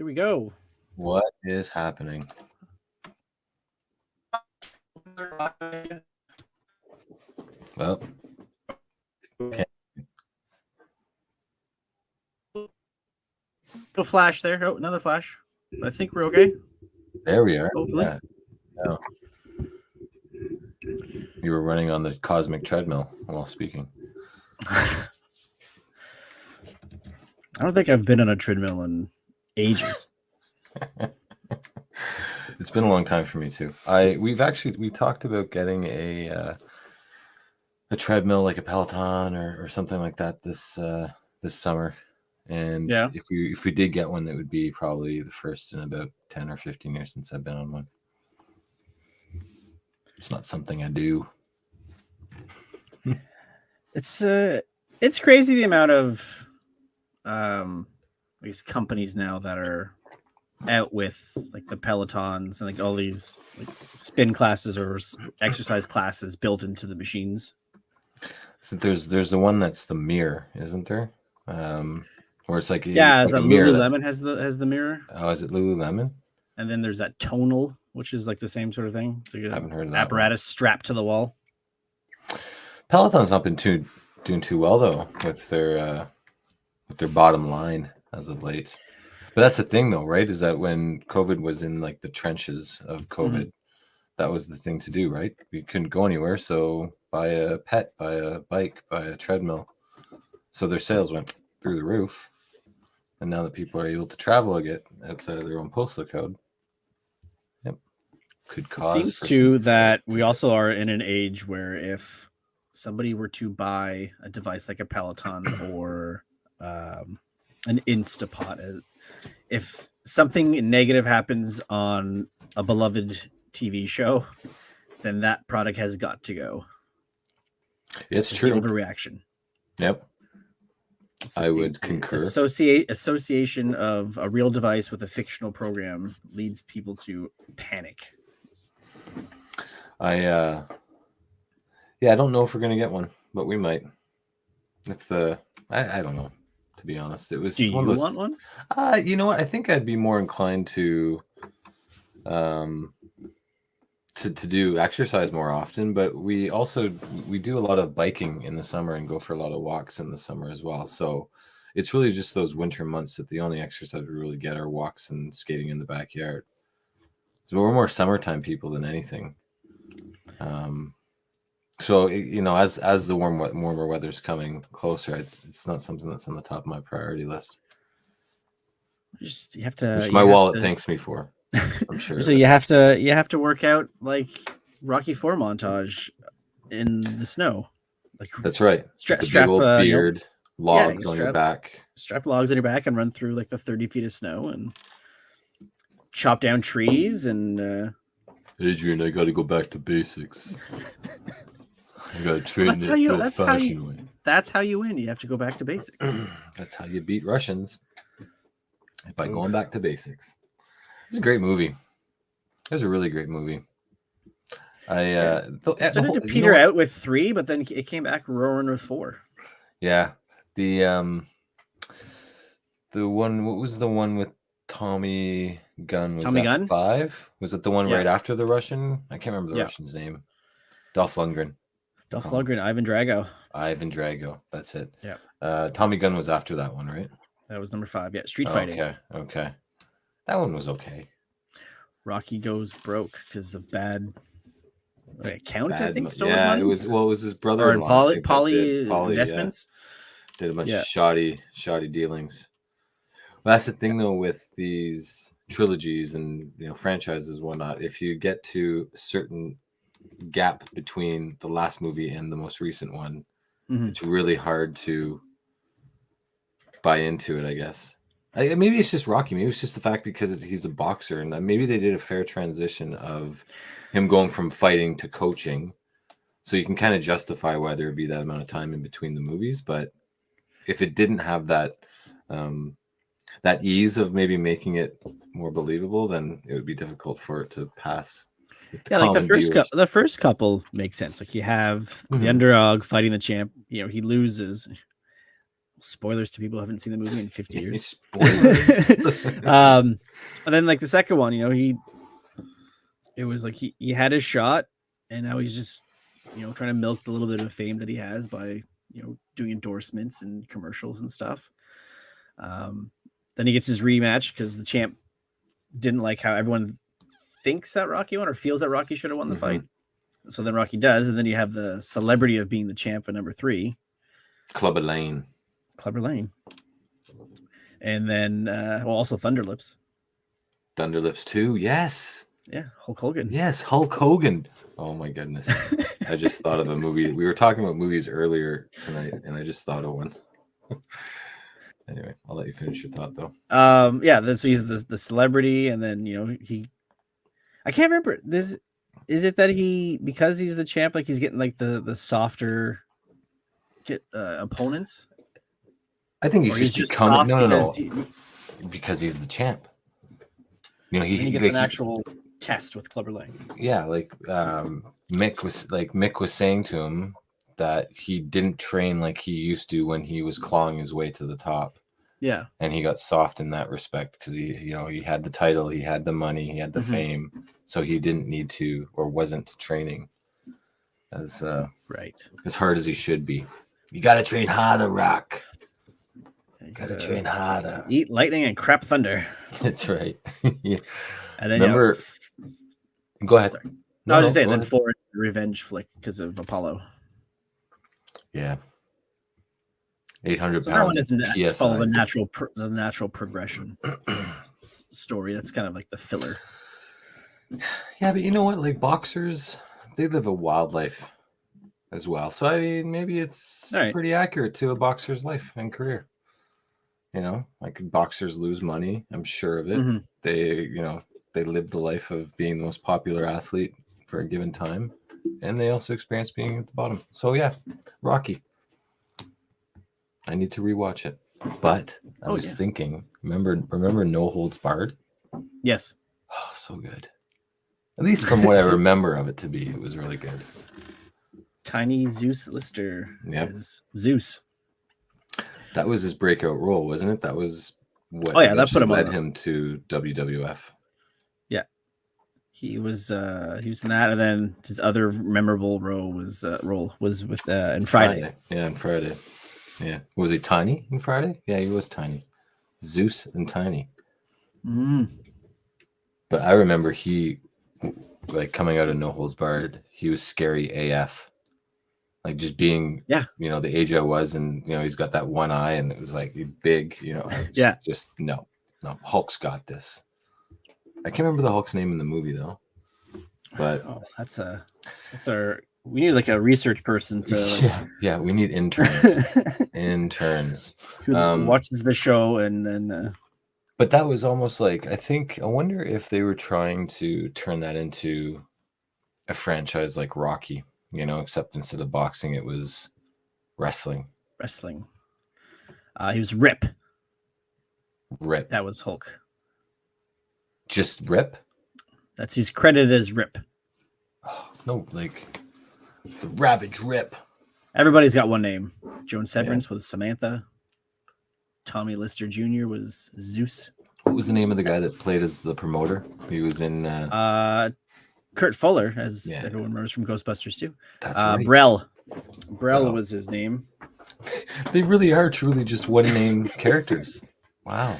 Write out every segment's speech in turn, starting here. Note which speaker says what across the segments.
Speaker 1: we go.
Speaker 2: What is happening? Well, okay.
Speaker 1: No flash there. Oh, another flash. I think we're okay.
Speaker 2: There we are.
Speaker 1: Hopefully.
Speaker 2: Yeah. No. You were running on the cosmic treadmill while speaking.
Speaker 1: I don't think I've been on a treadmill in ages.
Speaker 2: It's been a long time for me too. We talked about getting a treadmill like a Peloton or something like that this summer. And
Speaker 1: Yeah.
Speaker 2: if we did get one, that would be probably the first in about 10 or 15 years since I've been on one. It's not something I do.
Speaker 1: It's crazy the amount of these companies now that are out with like the Pelotons and like all these like spin classes or exercise classes built into the machines.
Speaker 2: So there's the one that's the mirror, isn't there? Where it's like
Speaker 1: it's
Speaker 2: like
Speaker 1: like Lululemon has the mirror.
Speaker 2: Oh, is it Lululemon?
Speaker 1: And then there's that tonal, which is like the same sort of thing. It's like
Speaker 2: I haven't heard of that
Speaker 1: apparatus strapped to the wall.
Speaker 2: Peloton's not been doing too well though with their bottom line as of late. But that's the thing though, right? Is that when COVID was in like the trenches of COVID, that was the thing to do, right? We couldn't go anywhere, so buy a pet, buy a bike, buy a treadmill. So their sales went through the roof. And now that people are able to travel again outside of their own postal code, could cause.
Speaker 1: It seems too that we also are in an age where if somebody were to buy a device like a Peloton or an Instapot, if something negative happens on a beloved TV show, then that product has got to go.
Speaker 2: It's true.
Speaker 1: Overreaction.
Speaker 2: Yep. I would concur.
Speaker 1: Association of a real device with a fictional program leads people to panic.
Speaker 2: I don't know if we're gonna get one, but we might. I don't know, to be honest. It was.
Speaker 1: Do you want one?
Speaker 2: You know what? I think I'd be more inclined to do exercise more often, but we do a lot of biking in the summer and go for a lot of walks in the summer as well. So it's really just those winter months that the only exercise we really get are walks and skating in the backyard. So we're more summertime people than anything. So as the warmer weather's coming closer, it's not something that's on the top of my priority list.
Speaker 1: You have to.
Speaker 2: Which my wallet thanks me for. I'm sure.
Speaker 1: So you have to work out like Rocky IV montage in the snow. Like
Speaker 2: that's right.
Speaker 1: Strap
Speaker 2: beard, logs on your back.
Speaker 1: Strap logs on your back and run through like the 30 feet of snow and chop down trees and.
Speaker 2: Adrian, I got to go back to basics. I got to train way.
Speaker 1: That's how you win. You have to go back to basics.
Speaker 2: That's how you beat Russians. By going back to basics. It's a great movie. It was a really great movie.
Speaker 1: It started to peter out with 3, but then it came back roaring with 4.
Speaker 2: Yeah. The one. What was the one with Tommy Gunn? Was that 5? Was it the one right after the Russian? I can't remember the Russian's name. Dolph Lundgren.
Speaker 1: Ivan Drago.
Speaker 2: Ivan Drago. That's it.
Speaker 1: Yeah.
Speaker 2: Tommy Gunn was after that one, right?
Speaker 1: That was number 5. Yeah. Street fighting.
Speaker 2: Okay. That one was okay.
Speaker 1: Rocky goes broke because of bad account. I think
Speaker 2: it was his brother
Speaker 1: and Poly investments.
Speaker 2: Did a bunch of shoddy dealings. Well, that's the thing though with these trilogies and franchises and whatnot. If you get to a certain gap between the last movie and the most recent one, it's really hard to buy into it, I guess. Maybe it's just Rocky. Maybe it's just the fact because he's a boxer, and maybe they did a fair transition of him going from fighting to coaching, so you can kind of justify why there would be that amount of time in between the movies. But if it didn't have that that ease of maybe making it more believable, then it would be difficult for it to pass.
Speaker 1: Like the first couple makes sense. Like you have the underdog fighting the champ. He loses. spoilers to people who haven't seen the movie in 50 years.
Speaker 2: Spoilers.
Speaker 1: And then like the second one, it was like he had his shot, and now he's just trying to milk the little bit of fame that he has by doing endorsements and commercials and stuff. Then he gets his rematch because the champ didn't like how everyone thinks that Rocky won or feels that Rocky should have won the fight. So then Rocky does, and then you have the celebrity of being the champ at number 3,
Speaker 2: Clubber Lane.
Speaker 1: And then also Thunderlips
Speaker 2: 2, yes.
Speaker 1: Yeah, Hulk Hogan.
Speaker 2: Yes, Hulk Hogan. Oh my goodness. I just thought of a movie. We were talking about movies earlier tonight, and I just thought of one. Anyway, I'll let you finish your thought though.
Speaker 1: So he's the celebrity, and then I can't remember. Is it that because he's the champ, like he's getting like the softer opponents?
Speaker 2: I think he's just becoming no. Because he's the champ.
Speaker 1: He gets an actual test with Clubber Lang.
Speaker 2: Yeah, like Mick was saying to him that he didn't train like he used to when he was clawing his way to the top.
Speaker 1: Yeah.
Speaker 2: And he got soft in that respect because he had the title, he had the money, he had the fame, so he didn't need to or wasn't training as hard as he should be. You got to train harder, Rock. You got to train harder.
Speaker 1: Eat lightning and crap thunder.
Speaker 2: That's right. Yeah.
Speaker 1: And then
Speaker 2: remember. Go ahead.
Speaker 1: No, I was just saying. Then 4 revenge flick because of Apollo.
Speaker 2: Yeah. 800
Speaker 1: so
Speaker 2: pounds.
Speaker 1: That one doesn't follow the natural progression story. That's kind of like the filler.
Speaker 2: Yeah, but you know what? Like boxers, they live a wild life as well. So I mean, maybe it's pretty accurate to a boxer's life and career. Like boxers lose money. I'm sure of it. Mm-hmm. They live the life of being the most popular athlete for a given time, and they also experience being at the bottom. So yeah, Rocky. I need to rewatch it. But I was thinking, remember No Holds Barred?
Speaker 1: Yes.
Speaker 2: Oh, so good. At least from what I remember of it to be, it was really good.
Speaker 1: Tiny Zeus Lister is Zeus.
Speaker 2: That was his breakout role, wasn't it? That was what
Speaker 1: that
Speaker 2: led him to WWF.
Speaker 1: Yeah. He was in that, and then his other memorable role was with in Friday.
Speaker 2: Yeah, in Friday. Yeah. Was he tiny in Friday? Yeah, he was tiny. Zeus and tiny. But I remember he, like coming out of No Holds Barred, he was scary AF. Like just being, the age I was, and he's got that one eye, and it was like big, just no, Hulk's got this. I can't remember the Hulk's name in the movie though, but we need like a research person to we need interns
Speaker 1: who watches the show and
Speaker 2: but that was almost like I wonder if they were trying to turn that into a franchise like Rocky. Except instead of boxing, it was wrestling.
Speaker 1: He was Rip.
Speaker 2: That
Speaker 1: was Hulk.
Speaker 2: Just Rip?
Speaker 1: He's credited as Rip.
Speaker 2: Oh, no, like the Ravage Rip.
Speaker 1: Everybody's got one name. Joan Severance was Samantha. Tommy Lister Jr. was Zeus.
Speaker 2: What was the name of the guy that played as the promoter? He was in
Speaker 1: Kurt Fuller, as everyone remembers from Ghostbusters too.
Speaker 2: That's right.
Speaker 1: Brell was his name.
Speaker 2: They really are truly just one name characters. Wow.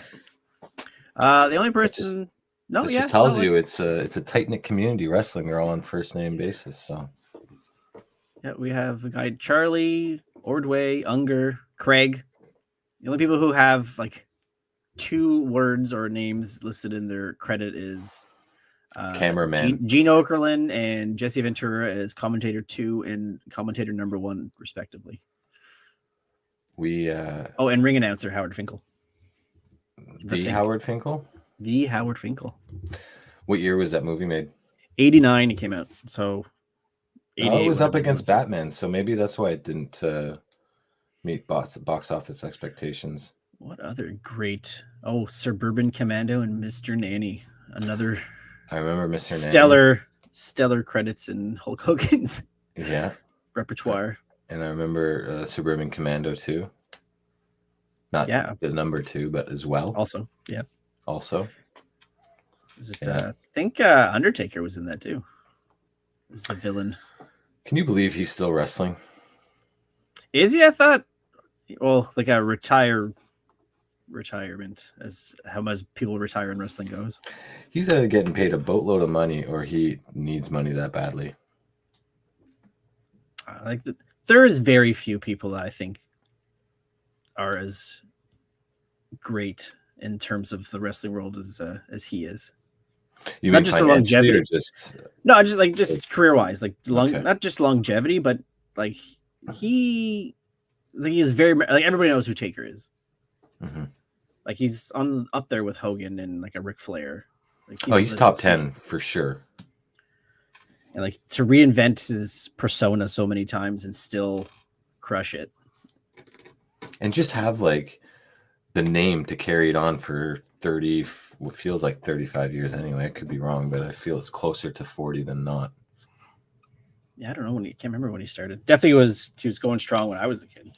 Speaker 1: The only person
Speaker 2: just tells you it's a tight-knit community wrestling. They're all on first name basis. So
Speaker 1: yeah, we have a guy Charlie, Ordway, Unger, Craig. The only people who have like 2 words or names listed in their credit is
Speaker 2: cameraman
Speaker 1: Gene Okerlund and Jesse Ventura as commentator 2 and commentator number 1 respectively. And ring announcer Howard Finkel.
Speaker 2: Howard Finkel.
Speaker 1: The Howard Finkel.
Speaker 2: What year was that movie made?
Speaker 1: 89 it came out. So
Speaker 2: it was up against Batman, so maybe that's why it didn't meet box office expectations.
Speaker 1: What other great Suburban Commando and Mr. Nanny. Another
Speaker 2: I remember Mr. Nanny.
Speaker 1: Stellar credits in Hulk Hogan's repertoire.
Speaker 2: And I remember Suburban Commando too. Not the number 2, but as well.
Speaker 1: Also, yeah.
Speaker 2: Also.
Speaker 1: Is it? I think Undertaker was in that too. Is the villain?
Speaker 2: Can you believe he's still wrestling?
Speaker 1: Is he? I thought. Well, like a retirement, as how much people retire in wrestling goes.
Speaker 2: He's either getting paid a boatload of money, or he needs money that badly.
Speaker 1: There is very few people that I think are as great in terms of the wrestling world as he is.
Speaker 2: You
Speaker 1: not
Speaker 2: mean
Speaker 1: just the longevity,
Speaker 2: or
Speaker 1: just career wise, not just longevity, but like he is very like everybody knows who Taker is.
Speaker 2: Mm-hmm.
Speaker 1: Like he's up there with Hogan and like a Ric Flair. Like,
Speaker 2: he's top 10 for sure.
Speaker 1: And like to reinvent his persona so many times and still crush it.
Speaker 2: And just have like the name to carry it on for 30, what feels like 35 years anyway. I could be wrong, but I feel it's closer to 40 than not.
Speaker 1: Yeah, I don't know can't remember when he started. Definitely he was going strong when I was a kid.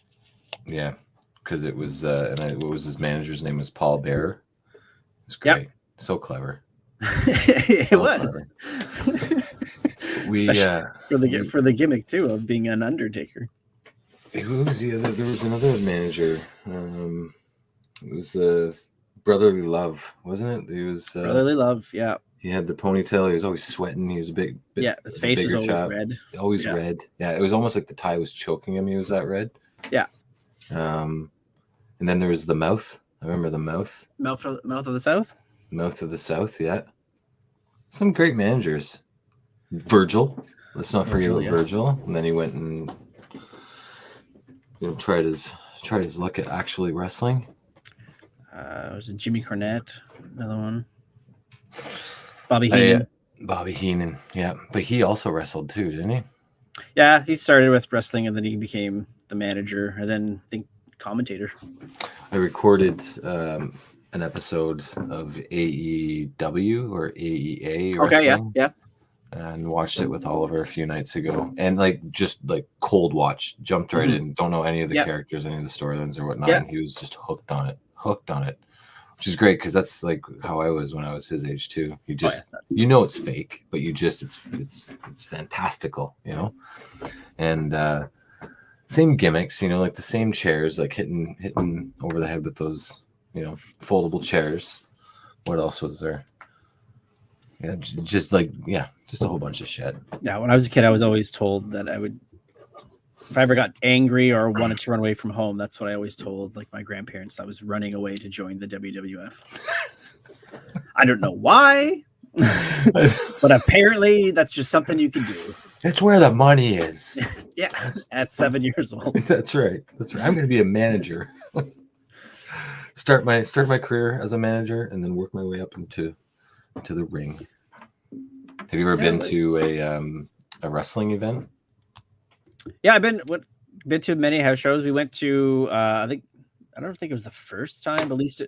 Speaker 2: Yeah, because it was what was his manager's name? Was Paul Bearer. It was great. Yep. So clever.
Speaker 1: It was. For the gimmick too of being an Undertaker.
Speaker 2: Who was the other? There was another manager. It was Brotherly Love, wasn't it? It was
Speaker 1: Brotherly Love. Yeah.
Speaker 2: He had the ponytail. He was always sweating. He was a big
Speaker 1: his face was always red.
Speaker 2: Always red. Yeah, it was almost like the tie was choking him. He was that red.
Speaker 1: Yeah.
Speaker 2: And then there was the mouth. I remember the mouth.
Speaker 1: Mouth of the South.
Speaker 2: Mouth of the South. Yeah. Some great managers. Virgil. Let's not forget about Virgil. And then he went and tried his luck at actually wrestling.
Speaker 1: Was it Jimmy Cornette? Another one. Bobby Heenan.
Speaker 2: Bobby Heenan, yeah. But he also wrestled too, didn't he?
Speaker 1: Yeah, he started with wrestling and then he became the manager and then I think commentator.
Speaker 2: I recorded an episode of AEW or AEA wrestling.
Speaker 1: Yeah.
Speaker 2: And watched it with Oliver a few nights ago. And just cold watch, jumped right in, don't know any of the characters, any of the storylines or whatnot. And he was just hooked on it, which is great because that's like how I was when I was his age too. You just, it's fake, but it's fantastical, and same gimmicks, like the same chairs, like hitting over the head with those, foldable chairs. What else was there? Yeah, just a whole bunch of shit.
Speaker 1: Yeah, when I was a kid, I was always told that if I ever got angry or wanted to run away from home, that's what I always told like my grandparents. I was running away to join the WWF. I don't know why, but apparently that's just something you can do.
Speaker 2: It's where the money is.
Speaker 1: Yeah, at 7 years old.
Speaker 2: That's right. I'm going to be a manager. Start my career as a manager and then work my way up into the ring. Have you ever been to a wrestling event?
Speaker 1: Yeah, I've been to many house shows. We went to I don't think it was the first time, at least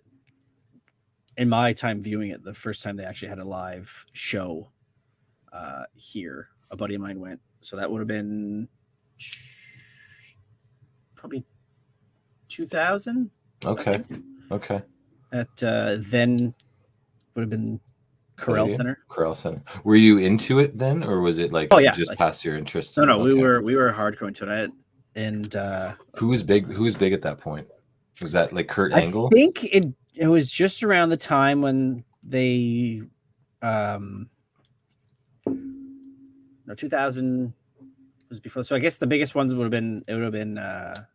Speaker 1: in my time viewing it, the first time they actually had a live show here. A buddy of mine went, so that would have been probably 2000.
Speaker 2: Okay.
Speaker 1: At then would have been Corral Center.
Speaker 2: Were you into it then, or was it just past your interest?
Speaker 1: No, we were hardcore into it. And
Speaker 2: who was big? Who was big at that point? Was that like Kurt Angle?
Speaker 1: I think it was just around the time when they 2000 was before. So I guess the biggest ones would have been the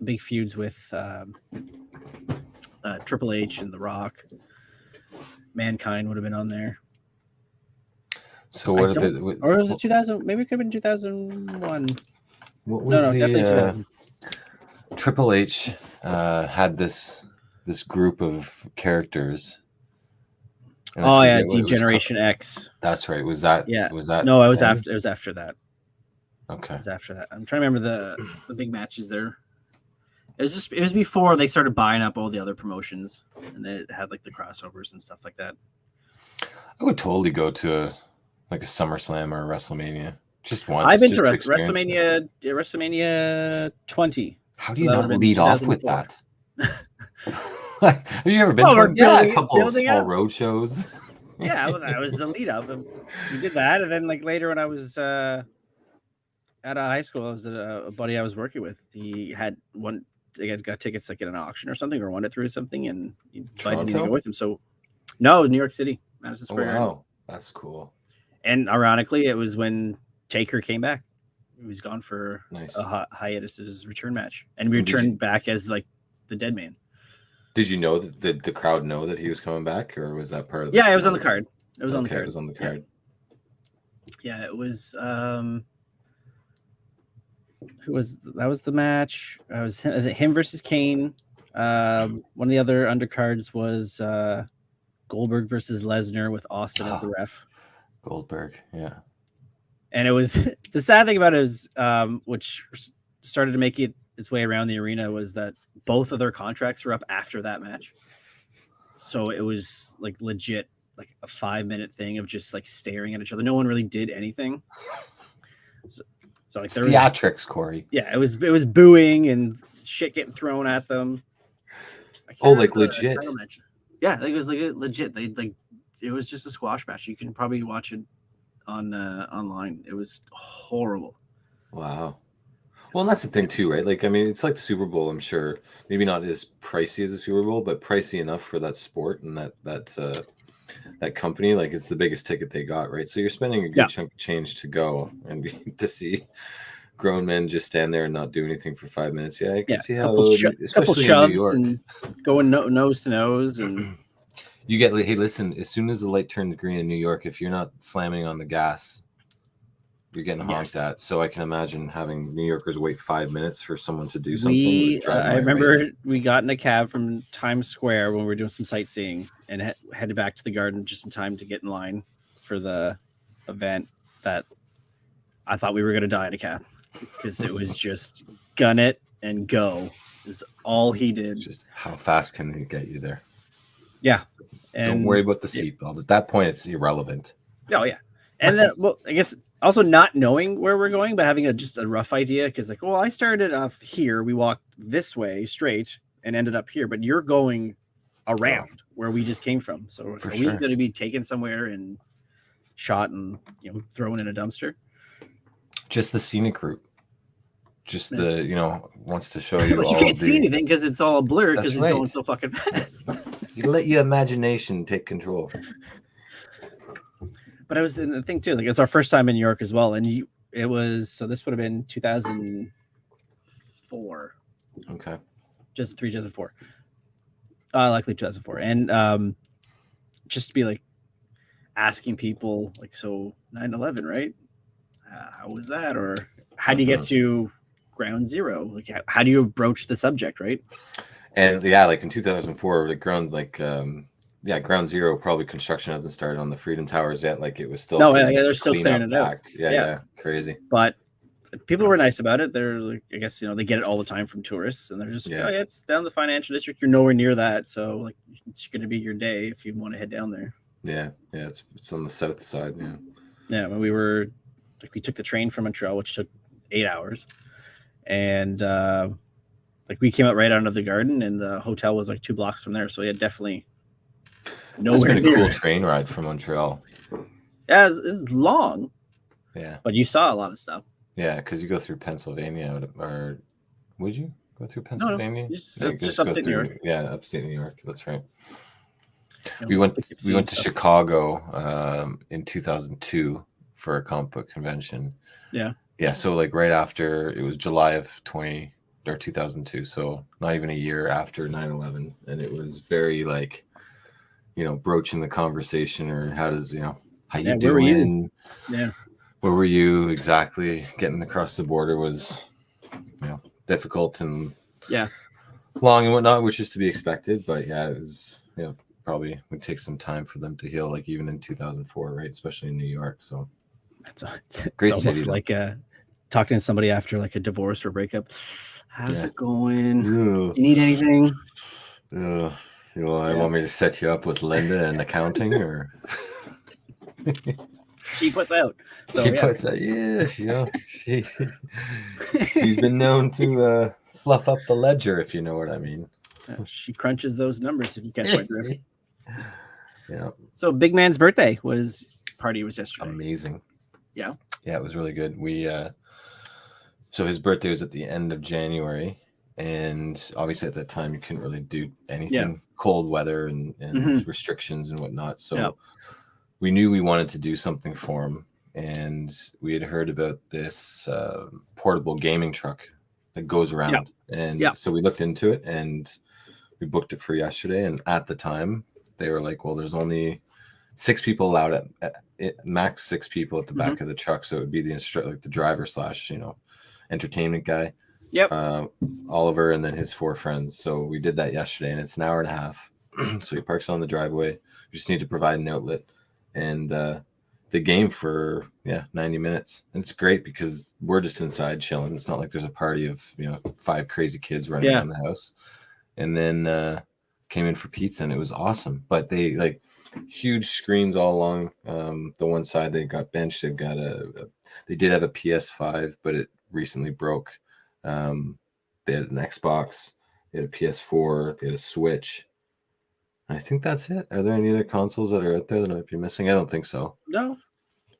Speaker 1: big feuds with Triple H and The Rock. Mankind would have been on there.
Speaker 2: So what
Speaker 1: or was it 2000? Maybe it could have been 2001.
Speaker 2: What was
Speaker 1: definitely 2000.
Speaker 2: Triple H had this group of characters.
Speaker 1: D-Generation X.
Speaker 2: That's right. Was that?
Speaker 1: No, it was after. It was after that.
Speaker 2: Okay.
Speaker 1: It was after that. I'm trying to remember the big matches there. It was before they started buying up all the other promotions, and they had like the crossovers and stuff like that.
Speaker 2: I would totally go to a SummerSlam or a WrestleMania just once.
Speaker 1: I've been to WrestleMania 20.
Speaker 2: How do you not lead off with that? Have you ever been
Speaker 1: Well,
Speaker 2: to
Speaker 1: we're
Speaker 2: one? Yeah, a
Speaker 1: building
Speaker 2: couple of
Speaker 1: building
Speaker 2: small
Speaker 1: up.
Speaker 2: road shows.
Speaker 1: Yeah, that was the lead up. We did that, and then like later when I was at a high school, I was a buddy I was working with. He had one. They got tickets like at an auction or something, or won it through something, and he invited me to go
Speaker 2: Toronto?
Speaker 1: with him. So, no, New York City, Madison
Speaker 2: Oh
Speaker 1: Square Garden.
Speaker 2: wow, that's cool.
Speaker 1: And ironically, it was when Taker came back. He was gone for
Speaker 2: Nice.
Speaker 1: a hiatus, his return match, and we
Speaker 2: And
Speaker 1: returned back as like the Dead Man.
Speaker 2: Did you know that the crowd know that he was coming back, or was that part of?
Speaker 1: Yeah, it was on the card. It was on the card.
Speaker 2: It was on the card.
Speaker 1: Yeah, it was. Who was that? Was the match? I was him versus Kane. One of the other undercards was Goldberg versus Lesnar with Austin as the ref.
Speaker 2: Goldberg, yeah.
Speaker 1: And it was the sad thing about it is, which started to make its way around the arena, was that both of their contracts were up after that match. So it was like legit, like a 5-minute thing of just like staring at each other. No one really did anything. So like there was
Speaker 2: theatrics, Corey.
Speaker 1: Yeah, it was booing and shit getting thrown at them.
Speaker 2: Like legit.
Speaker 1: Yeah, it was like legit. They like it was just a squash match. You can probably watch it on online. It was horrible.
Speaker 2: Wow. Well, and that's the thing too, right? Like, I mean, it's like the Super Bowl. I'm sure maybe not as pricey as the Super Bowl, but pricey enough for that sport and that company. Like, it's the biggest ticket they got, right? So you're spending a good chunk of change to go and to see grown men just stand there and not do anything for 5 minutes. Yeah, I can see how
Speaker 1: couple shoves and going nose to nose, and
Speaker 2: you get. Hey, listen, as soon as the light turns green in New York, if you're not slamming on the gas, you're getting honked at. So I can imagine having New Yorkers wait 5 minutes for someone to do something.
Speaker 1: I remember we got in a cab from Times Square when we were doing some sightseeing and headed back to the Garden just in time to get in line for the event. That I thought we were going to die in a cab because it was just gun it and go is all he did.
Speaker 2: Just how fast can he get you there?
Speaker 1: Yeah.
Speaker 2: And don't worry about the seatbelt. At that point, it's irrelevant.
Speaker 1: Oh, yeah. And then, well, I guess also not knowing where we're going, but having just a rough idea. Because like, well, I started off here. We walked this way straight and ended up here. But you're going around where we just came from. So are we going to be taken somewhere and shot and thrown in a dumpster?
Speaker 2: Just the scenic route. Just wants to show you.
Speaker 1: But you can't see anything because it's all a blur because he's going so fucking fast.
Speaker 2: You let your imagination take control.
Speaker 1: But it was the thing too. Like it's our first time in New York as well, and it was so. This would have been 2004.
Speaker 2: Okay.
Speaker 1: 2004. Likely 2004, and just to be like asking people like, so 9/11, right? How was that, or how do you get to ground zero? Like, how do you broach the subject, right?
Speaker 2: And yeah, like in 2004, the ground ground zero, probably construction hasn't started on the Freedom Towers yet. Like it was still
Speaker 1: they're still clearing it out.
Speaker 2: Yeah, crazy.
Speaker 1: But people were nice about it. They're like, I guess they get it all the time from tourists, and they're just it's down the financial district. You're nowhere near that, so like it's going to be your day if you want to head down there.
Speaker 2: Yeah, it's on the south side.
Speaker 1: Yeah. When we took the train from Montreal, which took 8 hours, and we came out right out of the Garden, and the hotel was like 2 blocks from there. So yeah, definitely nowhere near.
Speaker 2: It's been a cool train ride from Montreal.
Speaker 1: Yeah, it's long.
Speaker 2: Yeah,
Speaker 1: but you saw a lot of stuff.
Speaker 2: Yeah, because you go through Pennsylvania, or would you go through Pennsylvania?
Speaker 1: No. Just upstate New York.
Speaker 2: Yeah, upstate New York. That's right. We went to Chicago in 2002 for a comic book convention.
Speaker 1: Yeah.
Speaker 2: Yeah, so like right after, it was July of 2002, so not even a year after 9/11, and it was very like, broaching the conversation, or how does how you doing?
Speaker 1: Where were you? Yeah.
Speaker 2: Where were you exactly? Getting across the border was, difficult and long and whatnot, which is to be expected. But yeah, it was probably would take some time for them to heal, like even in 2004, right? Especially in New York. So
Speaker 1: it's great almost city, like talking to somebody after like a divorce or breakup. How's it going? Do you need anything?
Speaker 2: I want me to set you up with Linda in accounting, or
Speaker 1: she puts out. So,
Speaker 2: puts out. Yeah, she's been known to fluff up the ledger, if you know what I mean.
Speaker 1: She crunches those numbers, if you catch my drift.
Speaker 2: Yeah.
Speaker 1: So Big Man's birthday was yesterday.
Speaker 2: Amazing.
Speaker 1: Yeah.
Speaker 2: Yeah, it was really good. We so his birthday was at the end of January, and obviously at that time you couldn't really do anything. Cold weather and restrictions and whatnot. So we knew we wanted to do something for him, and we had heard about this portable gaming truck that goes around. And so we looked into it and we booked it for yesterday. And at the time they were like, well, there's only 6 people allowed at max 6 people at the back of the truck. So it would be the the driver / entertainment guy. Oliver, and then his 4 friends. So we did that yesterday, and it's an hour and a half. So he parks on the driveway. We just need to provide an outlet, and the game for 90 minutes. And it's great because we're just inside chilling. It's not like there's a party of 5 crazy kids running around the house. And then came in for pizza, and it was awesome. But they huge screens all along the one side. They got bench. They've got they did have a PS5, but it recently broke. They had an Xbox, they had a PS4, they had a Switch. I think that's it. Are there any other consoles that are out there that I might be missing? I don't think so.
Speaker 1: No.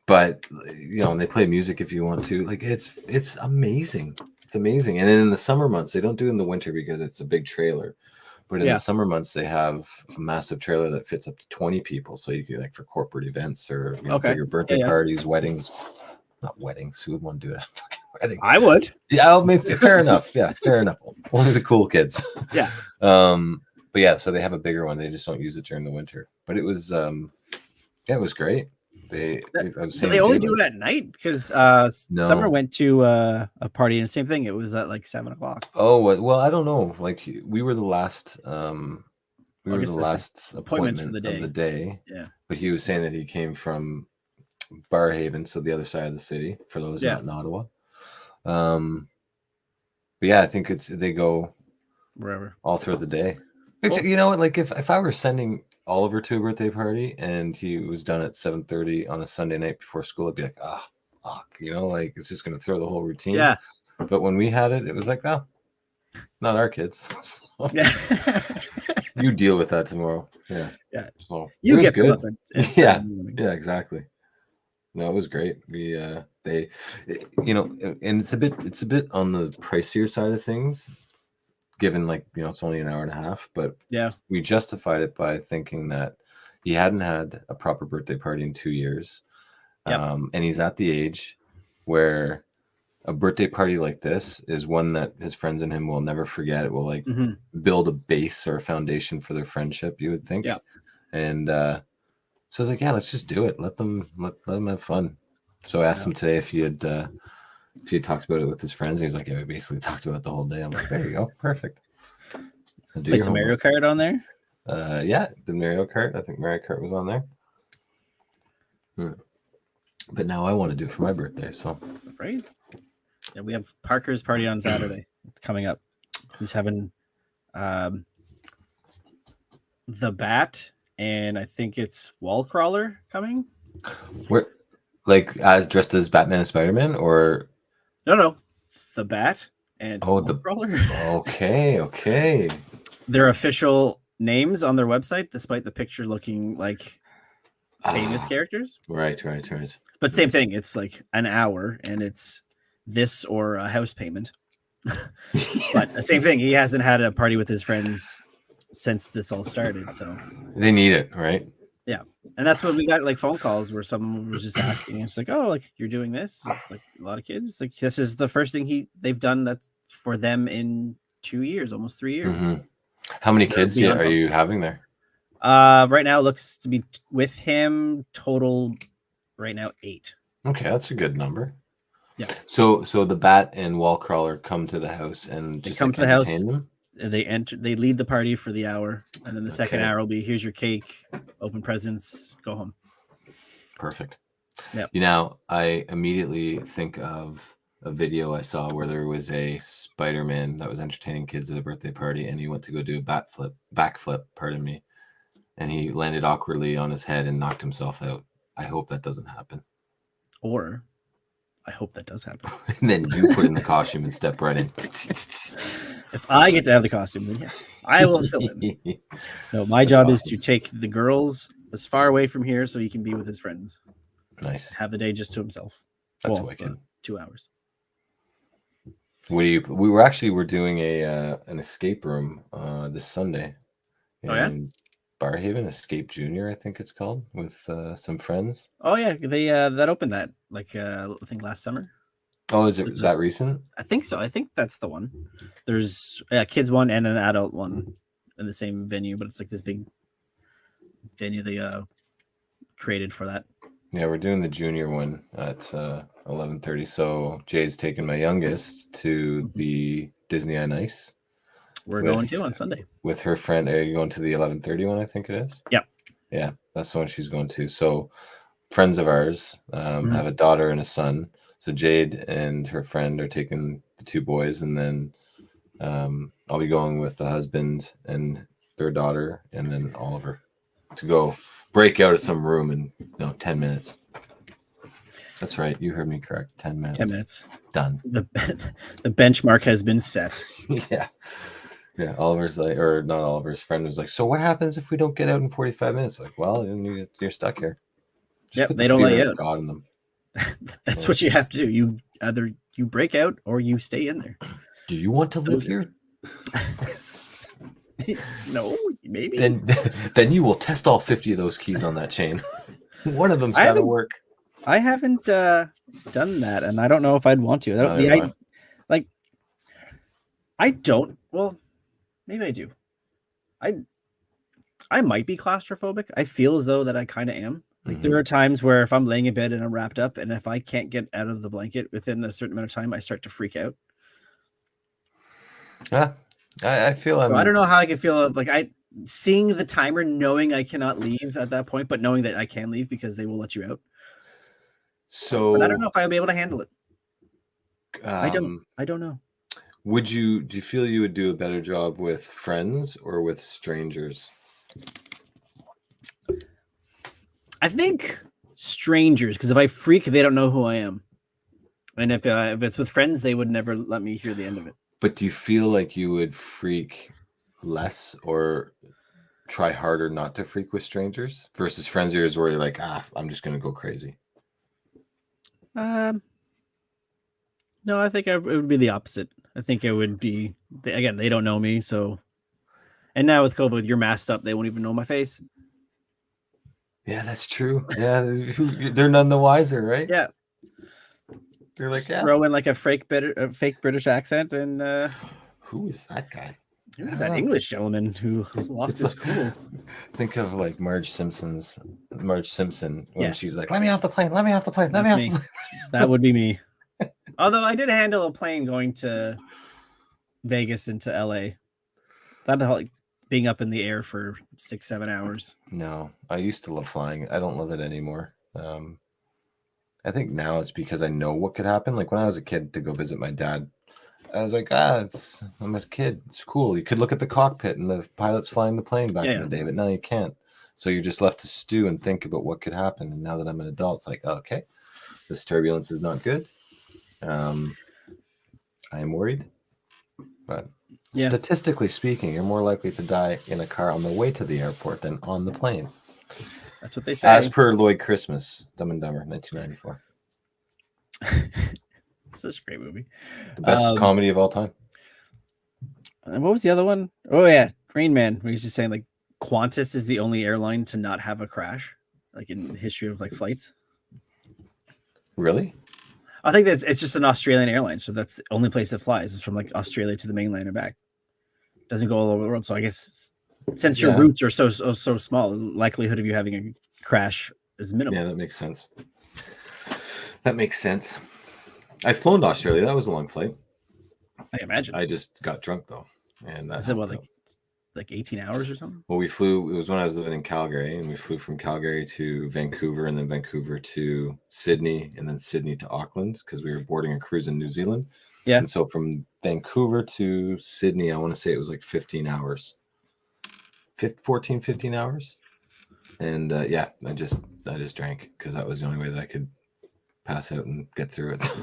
Speaker 2: But and they play music if you want to. It's amazing. It's amazing. And then in the summer months, they don't do it in the winter because it's a big trailer. But in the summer months, they have a massiddle trailer that fits up to 20 people. So you can for corporate events or bigger birthday parties, weddings. Not weddings. Who would want to do a fucking wedding?
Speaker 1: I would.
Speaker 2: Yeah, maybe fair enough. Yeah, fair enough. Only the cool kids.
Speaker 1: Yeah.
Speaker 2: But yeah, so they have a bigger one. They just don't use it during the winter. But it was it was great. They
Speaker 1: only do it at night because Summer went to a party and the same thing. It was at 7:00.
Speaker 2: Oh well, I don't know. We were the last appointment
Speaker 1: for
Speaker 2: of the day.
Speaker 1: Yeah.
Speaker 2: But he was saying that he came from Barhaven, so the other side of the city. For those not in Ottawa. But yeah, I think they go
Speaker 1: wherever
Speaker 2: all throughout the day. Cool. You know what? If I were sending Oliver to a birthday party and he was done at 7:30 on a Sunday night before school, I'd be like, fuck, it's just gonna throw the whole routine.
Speaker 1: Yeah.
Speaker 2: But when we had it, it was like, not our kids. So you deal with that tomorrow. Yeah.
Speaker 1: Yeah.
Speaker 2: So
Speaker 1: you get
Speaker 2: good.
Speaker 1: Yeah,
Speaker 2: exactly. No, it was great. We and it's a bit on the pricier side of things, given it's only an hour and a half, but we justified it by thinking that he hadn't had a proper birthday party in 2 years. And he's at the age where a birthday party like this is one that his friends and him will never forget. It will build a base or a foundation for their friendship, you would think. And so I was like, let's just do it. Let them have fun. So I asked him today if he had talked about it with his friends. He was like, we basically talked about it the whole day. I'm like, there you go. Perfect. So
Speaker 1: play some Mario Kart on there?
Speaker 2: The Mario Kart. I think Mario Kart was on there. But now I want to do it for my birthday. So
Speaker 1: right. Yeah, we have Parker's party on Saturday coming up. He's having the Bat, and I think it's Wall Crawler coming.
Speaker 2: Where, as dressed as Batman and Spider-Man, or
Speaker 1: no, the Bat and Wall Crawler.
Speaker 2: Okay.
Speaker 1: Their official names on their website, despite the picture looking like famous characters.
Speaker 2: Right.
Speaker 1: But same thing. It's an hour, and it's this or a house payment. But the same thing. He hasn't had a party with his friends since this all started, so
Speaker 2: they need it, right?
Speaker 1: Yeah, and that's when we got phone calls where someone was just asking. It's you're doing this. It's a lot of kids. This is the first thing they've done that's for them in 2 years, almost 3 years.
Speaker 2: Mm-hmm. How many kids are you having there?
Speaker 1: Right now it looks to be with him total right now 8.
Speaker 2: Okay, that's a good number.
Speaker 1: Yeah.
Speaker 2: So the Bat and Wall Crawler come to the house and
Speaker 1: they come to the house. Them? They enter. They lead the party for the hour, and then the second hour will be here's your cake, open presents, go home.
Speaker 2: Perfect.
Speaker 1: Yeah.
Speaker 2: I immediately think of a video I saw where there was a Spider-Man that was entertaining kids at a birthday party, and he went to go do a backflip, pardon me, and he landed awkwardly on his head and knocked himself out. I hope that doesn't happen.
Speaker 1: Or I hope that does happen.
Speaker 2: And then you put in the costume and step right in.
Speaker 1: If I get to have the costume, then yes, I will fill in. No, my job is to take the girls as far away from here so he can be with his friends.
Speaker 2: Nice.
Speaker 1: Have the day just to himself.
Speaker 2: That's
Speaker 1: well,
Speaker 2: wicked.
Speaker 1: 2 hours.
Speaker 2: We were doing an escape room this Sunday.
Speaker 1: Oh yeah,
Speaker 2: Barhaven Escape Junior, I think it's called, with some friends.
Speaker 1: Oh yeah, they that opened that like I think last summer.
Speaker 2: Oh, is it that recent?
Speaker 1: I think so. I think that's the one. There's a kids one and an adult one in the same venue, but it's like this big venue they created for that.
Speaker 2: Yeah, we're doing the junior one at 11:30. So Jade's taking my youngest to the Disney on Ice.
Speaker 1: We're going to on Sunday
Speaker 2: with her friend. Are you going to the 11:30 one? I think it is.
Speaker 1: Yep.
Speaker 2: Yeah, that's the one she's going to. So friends of ours have a daughter and a son. So Jade and her friend are taking the 2 boys, and then I'll be going with the husband and their daughter, and then Oliver to go break out of some room in 10 minutes. That's right. You heard me correct. 10 minutes.
Speaker 1: 10 minutes.
Speaker 2: Done.
Speaker 1: The benchmark has been set.
Speaker 2: Yeah. Yeah. Oliver's like, or not Oliver's friend was like, so what happens if we don't get out in 45 minutes? Like, well, you're stuck here.
Speaker 1: Yep. They don't let you out.
Speaker 2: God in them.
Speaker 1: That's what you have to do. You either you break out or you stay in there.
Speaker 2: Do you want to live here?
Speaker 1: No, maybe.
Speaker 2: Then you will test all 50 of those keys on that chain. One of them's got to work.
Speaker 1: I haven't done that, and I don't know if I'd want to. I don't. Well, maybe I do. I might be claustrophobic. I feel as though that I kind of am. Like there are times where if I'm laying in bed and I'm wrapped up, and if I can't get out of the blanket within a certain amount of time, I start to freak out.
Speaker 2: Yeah, I feel.
Speaker 1: So I don't know how I can feel like seeing the timer, knowing I cannot leave at that point, but knowing that I can leave because they will let you out.
Speaker 2: So
Speaker 1: but I don't know if I'll be able to handle it. I don't know.
Speaker 2: Do you feel you would do a better job with friends or with strangers?
Speaker 1: I think strangers, because if I freak, they don't know who I am. And if it's with friends, they would never let me hear the end of it.
Speaker 2: But do you feel like you would freak less or try harder not to freak with strangers versus friends of yours where you're like, I'm just going to go crazy?
Speaker 1: No, I think it would be the opposite. I think it would be, again, they don't know me. So, and now with COVID, you're masked up. They won't even know my face.
Speaker 2: Yeah, that's true. Yeah, they're none the wiser, right?
Speaker 1: Yeah.
Speaker 2: They're like,
Speaker 1: throw in like a fake British accent, and
Speaker 2: who is that guy?
Speaker 1: Who is that English gentleman who lost his cool?
Speaker 2: Think of like Marge Simpson when she's like, "Let me off the plane! Let me off the plane! Let me off the plane!"
Speaker 1: That would be me. Although I did handle a plane going to Vegas into LA. That like being up in the air for 6-7 hours.
Speaker 2: No, I used to love flying. I don't love it anymore. I think now it's because I know what could happen. Like when I was a kid to go visit my dad, I was like, I'm a kid. It's cool. You could look at the cockpit and the pilot's flying the plane back in the day, but now you can't. So you're just left to stew and think about what could happen. And now that I'm an adult, it's like, okay, this turbulence is not good. I am worried. But statistically speaking, you're more likely to die in a car on the way to the airport than on the plane.
Speaker 1: That's what they say.
Speaker 2: As per Lloyd Christmas, Dumb and Dumber, 1994.
Speaker 1: Such a great movie.
Speaker 2: The best comedy of all time.
Speaker 1: And what was the other one? Oh, yeah. Rain Man. Where he's just saying, like, Qantas is the only airline to not have a crash, like, in the history of, like, flights.
Speaker 2: Really?
Speaker 1: I think it's just an Australian airline, so that's the only place it flies. It's from, like, Australia to the mainland and back. It doesn't go all over the world. So I guess since your routes are so small, the likelihood of you having a crash is minimal.
Speaker 2: Yeah, that makes sense. I've flown to Australia. That was a long flight.
Speaker 1: I imagine.
Speaker 2: I just got drunk though, and
Speaker 1: is it like 18 hours or something?
Speaker 2: Well, we flew. It was when I was living in Calgary, and we flew from Calgary to Vancouver, and then Vancouver to Sydney, and then Sydney to Auckland because we were boarding a cruise in New Zealand. Yeah. And so from Vancouver to Sydney, I want to say it was like 15 hours, 15 hours, and I just drank because that was the only way that I could pass out and get through it.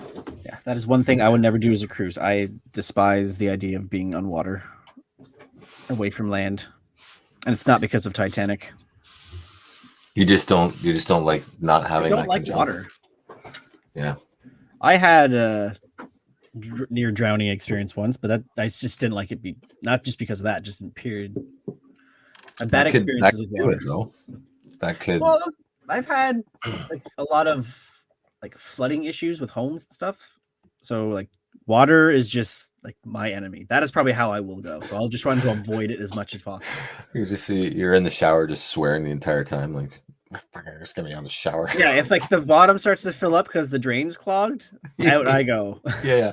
Speaker 1: Yeah, that is one thing I would never do as a cruise. I despise the idea of being on water, away from land, and it's not because of Titanic.
Speaker 2: You just don't like not having
Speaker 1: I don't
Speaker 2: that
Speaker 1: like
Speaker 2: control.
Speaker 1: water.
Speaker 2: Yeah.
Speaker 1: I had a near drowning experience once, but that I just didn't like it. Not just because of that, just in period. Bad experiences with water.
Speaker 2: Though. That could.
Speaker 1: Well, I've had like a lot of like flooding issues with homes and stuff. So like water is just like my enemy. That is probably how I will go. So I'll just try to avoid it as much as possible.
Speaker 2: You just see you're in the shower just swearing the entire time, like just get me out of the shower.
Speaker 1: Yeah, if like the bottom starts to fill up because the drain's clogged, out I go.
Speaker 2: Yeah,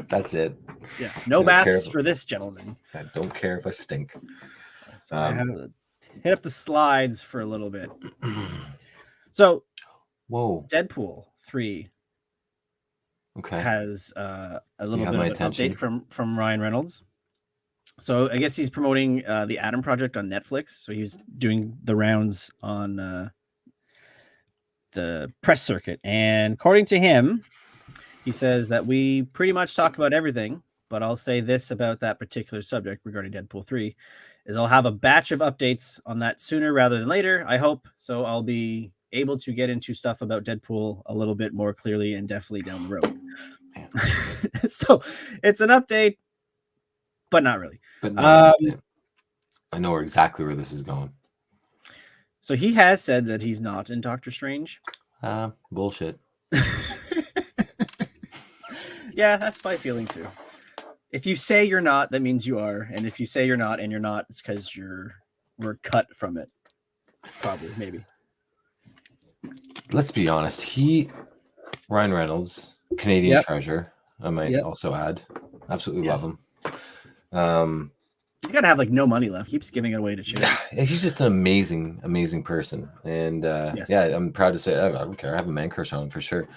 Speaker 2: that's it.
Speaker 1: Yeah, no baths for this gentleman.
Speaker 2: I don't care if I stink.
Speaker 1: So I have to hit up the slides for a little bit. So, Deadpool 3 has a little bit of an update from Ryan Reynolds. So I guess he's promoting the Adam Project on Netflix. So he's doing the rounds on the press circuit. And according to him, he says that we pretty much talk about everything, but I'll say this about that particular subject regarding Deadpool 3 is I'll have a batch of updates on that sooner rather than later, I hope. So I'll be able to get into stuff about Deadpool a little bit more clearly and definitely down the road. So it's an update, but not really.
Speaker 2: But I know exactly where this is going.
Speaker 1: So he has said that he's not in Doctor Strange.
Speaker 2: Bullshit.
Speaker 1: Yeah, that's my feeling too. If you say you're not, that means you are. And if you say you're not and you're not, it's because we're cut from it. Probably, maybe.
Speaker 2: Let's be honest. Ryan Reynolds, Canadian treasure, I might also add. Absolutely love him.
Speaker 1: He's got to have like no money left. Keeps giving it away to charity.
Speaker 2: He's just an amazing, amazing person. And I'm proud to say, I don't care. I have a man crush on him for sure.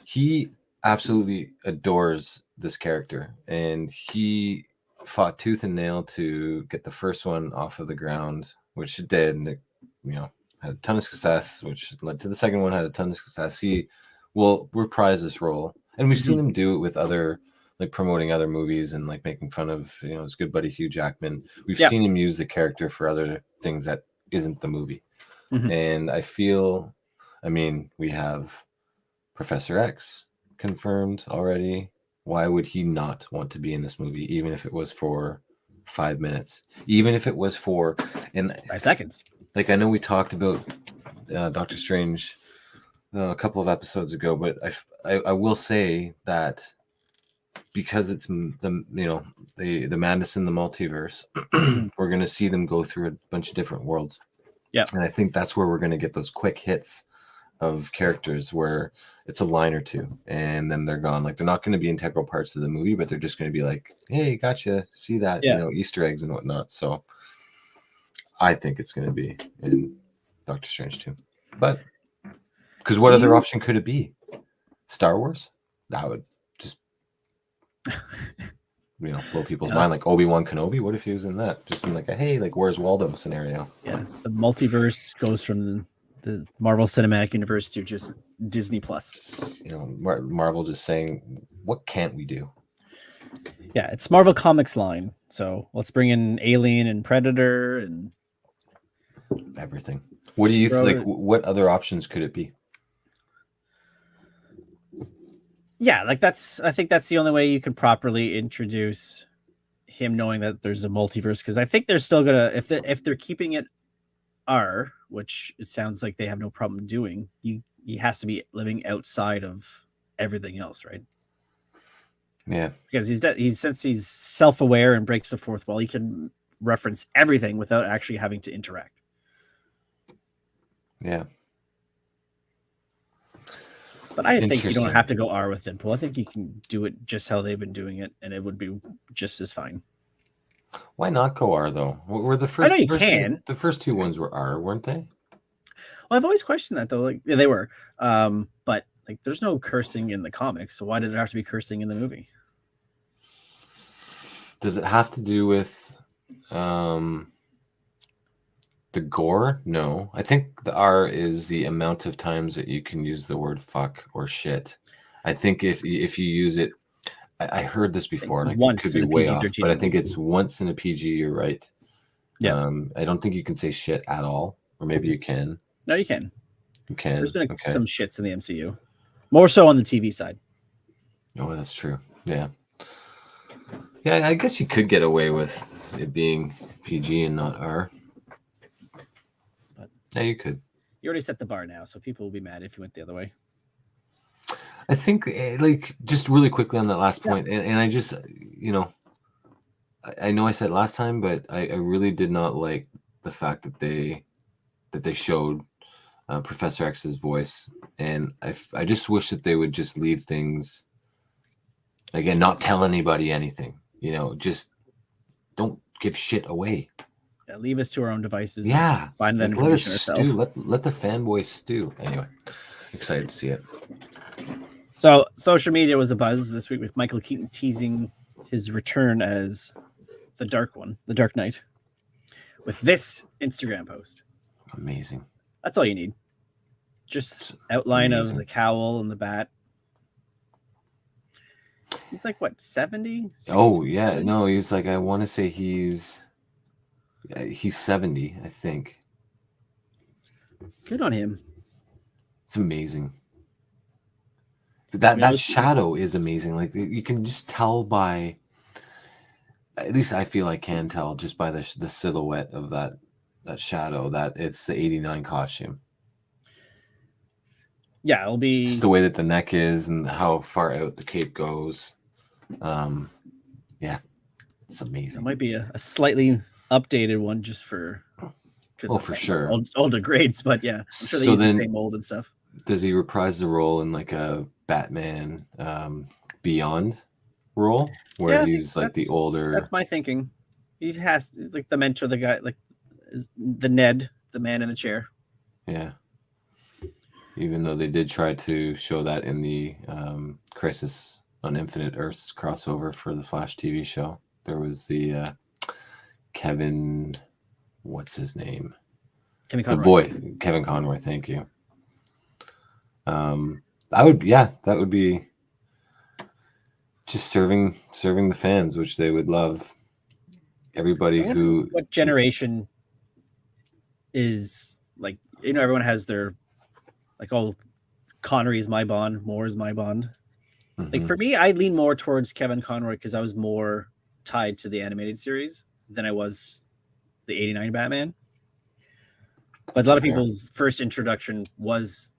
Speaker 2: He absolutely adores this character. And he fought tooth and nail to get the first one off of the ground, which it did. And it, had a ton of success, which led to the second one, had a ton of success. He will reprise this role. And we've seen him do it with other, like promoting other movies and like making fun of, his good buddy Hugh Jackman. We've seen him use the character for other things that isn't the movie. And I feel, we have Professor X confirmed already. Why would he not want to be in this movie, even if it was for 5 minutes, even if it was for 5
Speaker 1: seconds?
Speaker 2: Like, I know we talked about Doctor Strange a couple of episodes ago, but I will say that because it's the madness in the multiverse, we're going to see them go through a bunch of different worlds. Yeah, and I think that's where we're going to get those quick hits of characters where it's a line or two and then they're gone. Like, they're not going to be integral parts of the movie, but they're just going to be like, hey, gotcha, see that, Easter eggs and whatnot. So I think it's going to be in Doctor Strange 2. But because what other option could it be? Star Wars? That would just blow people's mind. Like Obi-Wan Kenobi, what if he was in that? Just in like a, hey, like, where's Waldo scenario?
Speaker 1: Yeah, the multiverse goes from the Marvel Cinematic Universe to just Disney Plus.
Speaker 2: Marvel just saying, what can't we do?
Speaker 1: Yeah, it's Marvel Comics line. So let's bring in Alien and Predator and
Speaker 2: everything. What do you think? What other options could it be?
Speaker 1: Yeah, like I think that's the only way you could properly introduce him, knowing that there's a multiverse. Because I think they're still gonna, if they're keeping it R, which it sounds like they have no problem doing, he has to be living outside of everything else, right?
Speaker 2: Yeah,
Speaker 1: because since he's self-aware and breaks the fourth wall, he can reference everything without actually having to interact.
Speaker 2: Yeah.
Speaker 1: But I think you don't have to go R with Deadpool. I think you can do it just how they've been doing it, and it would be just as fine.
Speaker 2: Why not go R, though? Were the first?
Speaker 1: I know you can.
Speaker 2: The first two ones were R, weren't they?
Speaker 1: Well, I've always questioned that, though. Like, yeah, they were. But like, there's no cursing in the comics, so why did there have to be cursing in the movie?
Speaker 2: Does it have to do with the gore? No. I think the R is the amount of times that you can use the word fuck or shit I think if you use it, I heard this before, and
Speaker 1: once
Speaker 2: could be
Speaker 1: in a
Speaker 2: way off,
Speaker 1: PG-13
Speaker 2: but I think it's once in a PG. You're right.
Speaker 1: Yeah.
Speaker 2: I don't think you can say shit at all, or maybe you can.
Speaker 1: No, you can.
Speaker 2: You can.
Speaker 1: There's been
Speaker 2: Okay.
Speaker 1: some shits in the MCU, more so on the TV side.
Speaker 2: Oh, that's true. Yeah. Yeah, I guess you could get away with it being PG and not R.
Speaker 1: But
Speaker 2: yeah, you could.
Speaker 1: You already set the bar now, so people will be mad if you went the other way.
Speaker 2: I think, like, just really quickly on that last point, and I just, I know I said last time, but I really did not like the fact that they showed Professor X's voice, and I just wish that they would just leave things, again, not tell anybody anything, just don't give shit away.
Speaker 1: Yeah, leave us to our own devices.
Speaker 2: Yeah,
Speaker 1: Find that information ourselves.
Speaker 2: Let the fanboys stew. Anyway, excited to see it.
Speaker 1: So social media was a buzz this week with Michael Keaton teasing his return as the Dark Knight, with this Instagram post.
Speaker 2: Amazing.
Speaker 1: That's all you need. Just outline of the cowl and the bat. He's like, what, 70?
Speaker 2: Oh, yeah. 70? No, he's like, I want to say he's 70, I think.
Speaker 1: Good on him.
Speaker 2: It's amazing. That shadow is amazing. Like, you can just tell by, at least I feel I can tell just by the silhouette of that shadow that it's the 89 costume.
Speaker 1: Yeah, it'll be
Speaker 2: just the way that the neck is and how far out the cape goes. Yeah, it's amazing.
Speaker 1: It might be a slightly updated one just for
Speaker 2: for sure
Speaker 1: older grades, but yeah, I'm sure they use the same mold and stuff.
Speaker 2: Does he reprise the role in like a Batman Beyond role where he's like the older?
Speaker 1: That's my thinking. He has like the mentor, the guy, like is the Ned, the man in the chair.
Speaker 2: Yeah. Even though they did try to show that in the Crisis on Infinite Earths crossover for the Flash TV show, there was the Kevin, what's his name?
Speaker 1: Kevin Conroy.
Speaker 2: The boy, Kevin Conroy. Thank you. That would be just serving the fans, which they would love. Everybody who.
Speaker 1: What generation is like? Everyone has their. Like, oh, Connery's my Bond, Moore's my Bond. Mm-hmm. Like, for me, I lean more towards Kevin Conroy because I was more tied to the animated series than I was the 89 Batman. But a lot of people's first introduction was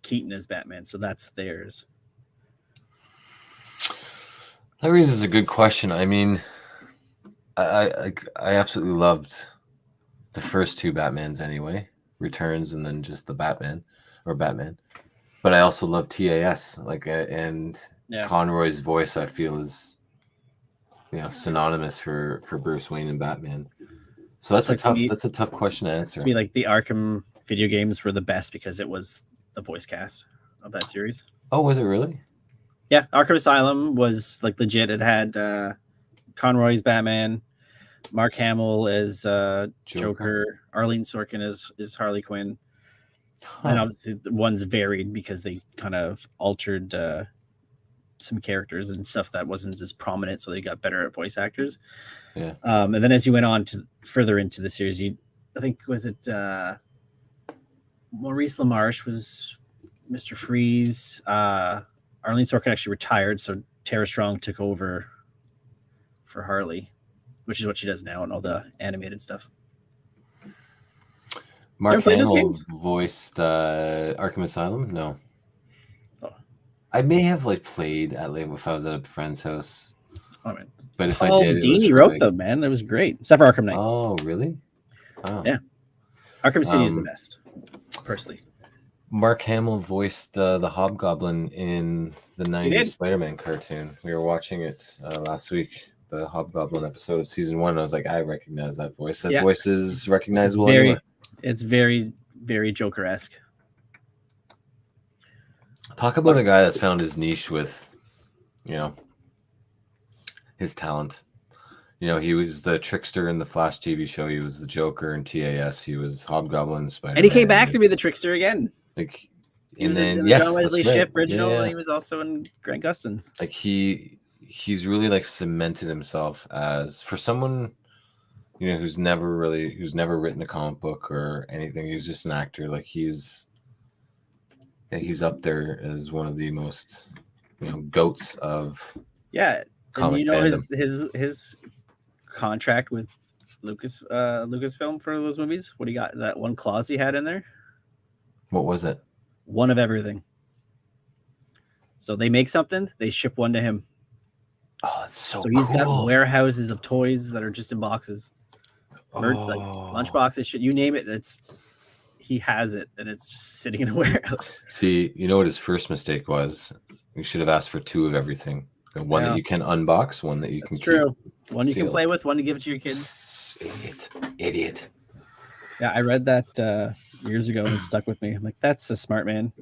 Speaker 1: Keaton as Batman, so that's theirs.
Speaker 2: That raises a good question. I mean, I absolutely loved the first two Batmans anyway, Returns and then just the Batman. But I also love TAS, Conroy's voice I feel is synonymous for Bruce Wayne and Batman. So that's a tough question to answer.
Speaker 1: To me, like the Arkham video games were the best because it was the voice cast of that series.
Speaker 2: Oh, was it really?
Speaker 1: Yeah, Arkham Asylum was like legit. It had Conroy's Batman, Mark Hamill as Joker, Arlene Sorkin as Harley Quinn. Huh. And obviously the ones varied because they kind of altered some characters and stuff that wasn't as prominent, so they got better at voice actors.
Speaker 2: Yeah.
Speaker 1: And then as you went on to further into the series, I think was it Maurice LaMarche was Mr. Freeze. Arlene Sorkin actually retired, so Tara Strong took over for Harley, which is what she does now and all the animated stuff.
Speaker 2: Mark Hamill voiced Arkham Asylum? No. Oh. I may have played at if I was at a friend's house.
Speaker 1: Oh, man.
Speaker 2: But if
Speaker 1: Paul
Speaker 2: I did,
Speaker 1: Dini wrote them, man. That was great. Except for Arkham Knight.
Speaker 2: Oh, really? Oh.
Speaker 1: Yeah. Arkham City is the best, personally.
Speaker 2: Mark Hamill voiced the Hobgoblin in the 90s Spider-Man cartoon. We were watching it last week. The Hobgoblin episode of season 1. I was like, I recognize that voice. That voice is recognizable.
Speaker 1: It's very, very Joker-esque.
Speaker 2: Talk about a guy that's found his niche with, his talent. He was the trickster in the Flash TV show. He was the Joker in TAS. He was Hobgoblin in Spider-Man.
Speaker 1: And he came back to be the trickster again. He was
Speaker 2: then
Speaker 1: in the
Speaker 2: yes,
Speaker 1: John Wesley
Speaker 2: that's right.
Speaker 1: Ship original,
Speaker 2: Yeah.
Speaker 1: and he was also in Grant Gustin's.
Speaker 2: Like he's really like cemented himself as, for someone, you know, who's never written a comic book or anything. He's just an actor. Like he's up there as one of the most, you know, goats of
Speaker 1: And you know
Speaker 2: fandom.
Speaker 1: his contract with Lucasfilm for those movies. What do you got? That one clause he had in there.
Speaker 2: What was it?
Speaker 1: One of everything. So they make something, they ship one to him.
Speaker 2: Oh, that's so
Speaker 1: he's
Speaker 2: cool.
Speaker 1: got warehouses of toys that are just in boxes, like lunch boxes, shit. You name it. He has it, and it's just sitting in a warehouse.
Speaker 2: See, you know what his first mistake was? You should have asked for two of everything. One that you can unbox, one that you can
Speaker 1: keep one
Speaker 2: sealed.
Speaker 1: You can play with, one to give it to your kids.
Speaker 2: Idiot.
Speaker 1: Yeah, I read that years ago and it stuck with me. I'm like, that's a smart man.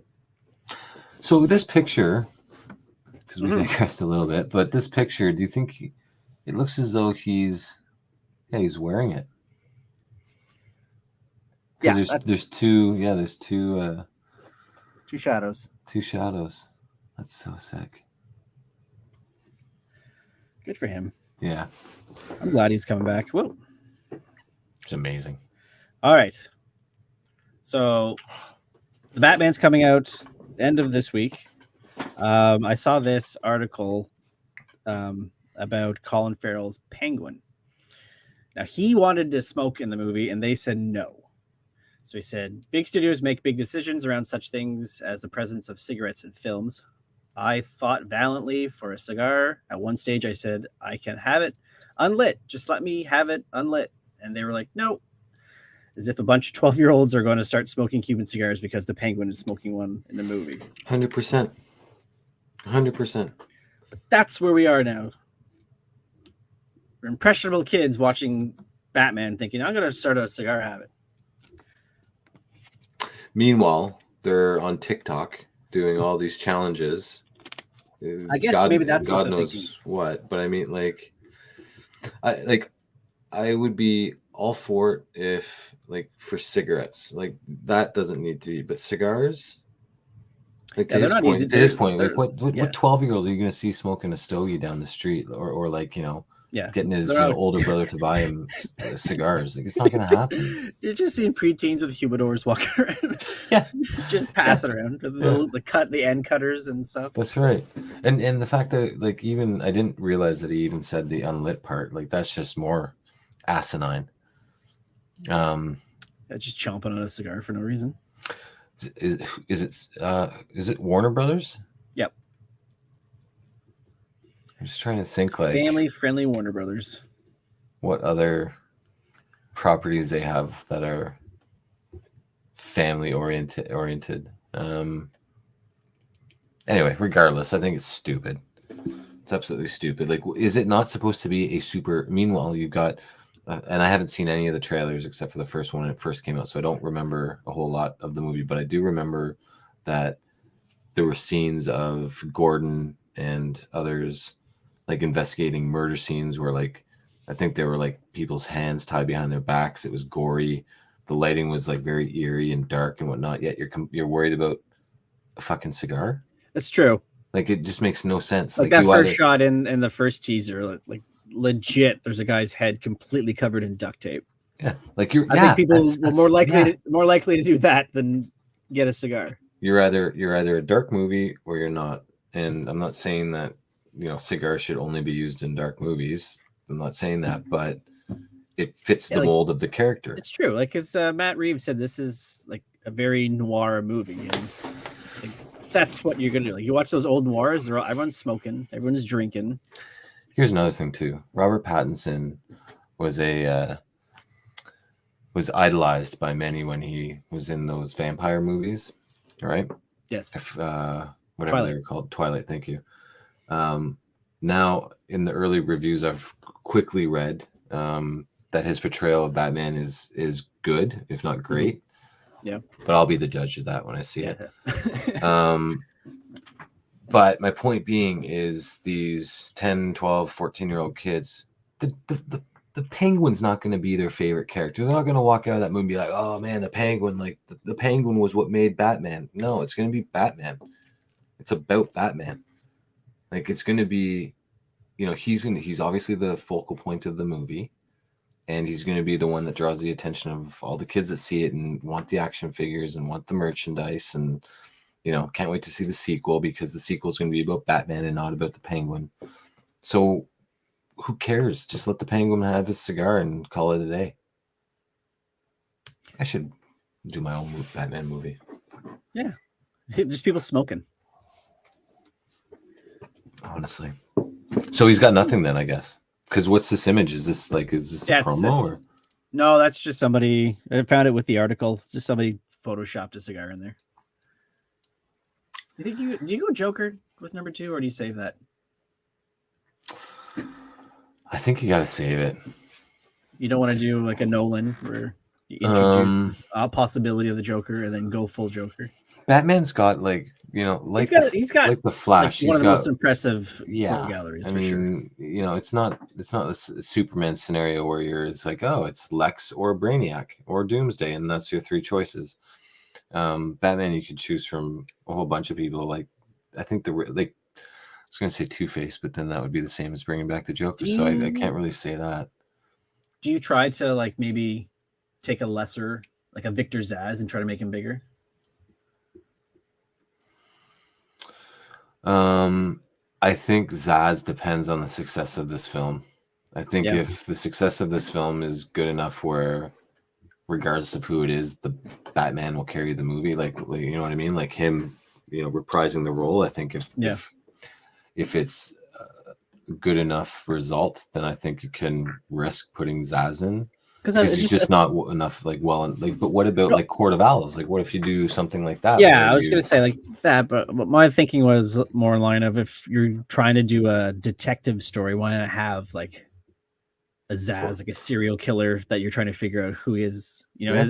Speaker 2: So this picture, because we digressed a little bit, but this picture, do you think it looks as though he's wearing it?
Speaker 1: Yeah,
Speaker 2: there's two
Speaker 1: shadows.
Speaker 2: Two shadows. That's so sick.
Speaker 1: Good for him.
Speaker 2: Yeah.
Speaker 1: I'm glad he's coming back. Whoa.
Speaker 2: It's amazing.
Speaker 1: All right. So the Batman's coming out end of this week. I saw this article about Colin Farrell's Penguin. Now, he wanted to smoke in the movie, and they said no. So he said, big studios make big decisions around such things as the presence of cigarettes in films. I fought valiantly for a cigar. At one stage, I said, I can have it unlit. Just let me have it unlit. And they were like, no. As if a bunch of 12-year-olds are going to start smoking Cuban cigars because the Penguin is smoking one in the movie.
Speaker 2: 100%. 100%.
Speaker 1: But that's where we are now. We're impressionable kids watching Batman thinking, I'm going to start a cigar habit.
Speaker 2: Meanwhile, they're on TikTok doing all these challenges.
Speaker 1: I guess maybe that's
Speaker 2: God
Speaker 1: what
Speaker 2: knows what, but I mean, I would be all for it if, like, for cigarettes, like that doesn't need to be, but cigars. Like to his point, like what 12-year-old are you going to see smoking a stogie down the street, or like, you know, getting his older brother to buy him cigars? Like, it's not going to happen.
Speaker 1: You're just seeing preteens with humidors walking around.
Speaker 2: Yeah,
Speaker 1: just passing around the end cutters and stuff.
Speaker 2: That's right. And the fact that, like, even I didn't realize that he even said the unlit part. Like, that's just more asinine.
Speaker 1: Just chomping on a cigar for no reason.
Speaker 2: Is it Warner Brothers?
Speaker 1: Yep.
Speaker 2: I'm just trying to think, like,
Speaker 1: family-friendly Warner Brothers.
Speaker 2: What other properties they have that are family oriented? Anyway, regardless, I think it's stupid. It's absolutely stupid. Like, is it not supposed to be a super? Meanwhile, you've got, and I haven't seen any of the trailers except for the first one when it first came out, so I don't remember a whole lot of the movie. But I do remember that there were scenes of Gordon and others, like, investigating murder scenes where, like, I think they were like people's hands tied behind their backs. It was gory. The lighting was like very eerie and dark and whatnot. Yet you're worried about a fucking cigar.
Speaker 1: That's true.
Speaker 2: Like, it just makes no sense.
Speaker 1: Like that first shot in the first teaser, like legit, there's a guy's head completely covered in duct tape.
Speaker 2: Yeah, like
Speaker 1: I think people were more likely to do that than get a cigar.
Speaker 2: You're either a dark movie or you're not. And I'm not saying that, you know, cigars should only be used in dark movies. I'm not saying that, but it fits the mold of the character.
Speaker 1: It's true. Like, because Matt Reeves said this is like a very noir movie. And like, that's what you're gonna do. Like, you watch those old noirs, everyone's smoking, everyone's drinking.
Speaker 2: Here's another thing too. Robert Pattinson was idolized by many when he was in those vampire movies, right?
Speaker 1: Yes.
Speaker 2: Whatever
Speaker 1: Twilight.
Speaker 2: they were called. Twilight, thank you. Now, in the early reviews I've quickly read, that his portrayal of Batman is good, if not great.
Speaker 1: Yeah.
Speaker 2: But I'll be the judge of that when I see it. But my point being is these 10, 12, 14-year-old kids, the the Penguin's not going to be their favorite character. They're not going to walk out of that movie and be like, oh man, the Penguin, like the Penguin was what made Batman. No, it's going to be Batman. It's about Batman. Like it's going to be, he's obviously the focal point of the movie, and he's going to be the one that draws the attention of all the kids that see it and want the action figures and want the merchandise, and can't wait to see the sequel, because the sequel is going to be about Batman and not about the Penguin. So who cares? Just let the Penguin have his cigar and call it a day. I should do my own Batman movie.
Speaker 1: Yeah. There's people smoking.
Speaker 2: Honestly. So he's got nothing then, I guess. Because what's this image? Is this a promo? Or?
Speaker 1: No, that's just somebody. I found it with the article. It's just somebody photoshopped a cigar in there. You think do you go Joker with number 2, or do you save that?
Speaker 2: I think you got to save it.
Speaker 1: You don't want to do like a Nolan where you introduce a possibility of the Joker and then go full Joker.
Speaker 2: Batman's got he's got like the Flash.
Speaker 1: Like one of the most impressive galleries.
Speaker 2: I mean, sure. It's not a Superman scenario where it's like, oh, it's Lex or Brainiac or Doomsday, and that's your 3 choices. Batman, you could choose from a whole bunch of people. Like, I think I was going to say Two-Face, but then that would be the same as bringing back the Joker. So I can't really say that.
Speaker 1: Do you try to maybe take a lesser, like a Victor Zsasz, and try to make him bigger?
Speaker 2: I think Zsasz depends on the success of this film. I think if the success of this film is good enough where, regardless of who it is, the Batman will carry the movie. Like you know what I mean? Like him, reprising the role. I think if it's a good enough result, then I think you can risk putting Zsasz in. Because he's just not enough, but what about Court of Owls? Like, what if you do something like that?
Speaker 1: Yeah, I was going to say like that, but my thinking was more in line of, if you're trying to do a detective story, why not have like a Zsasz, like a serial killer that you're trying to figure out who he is,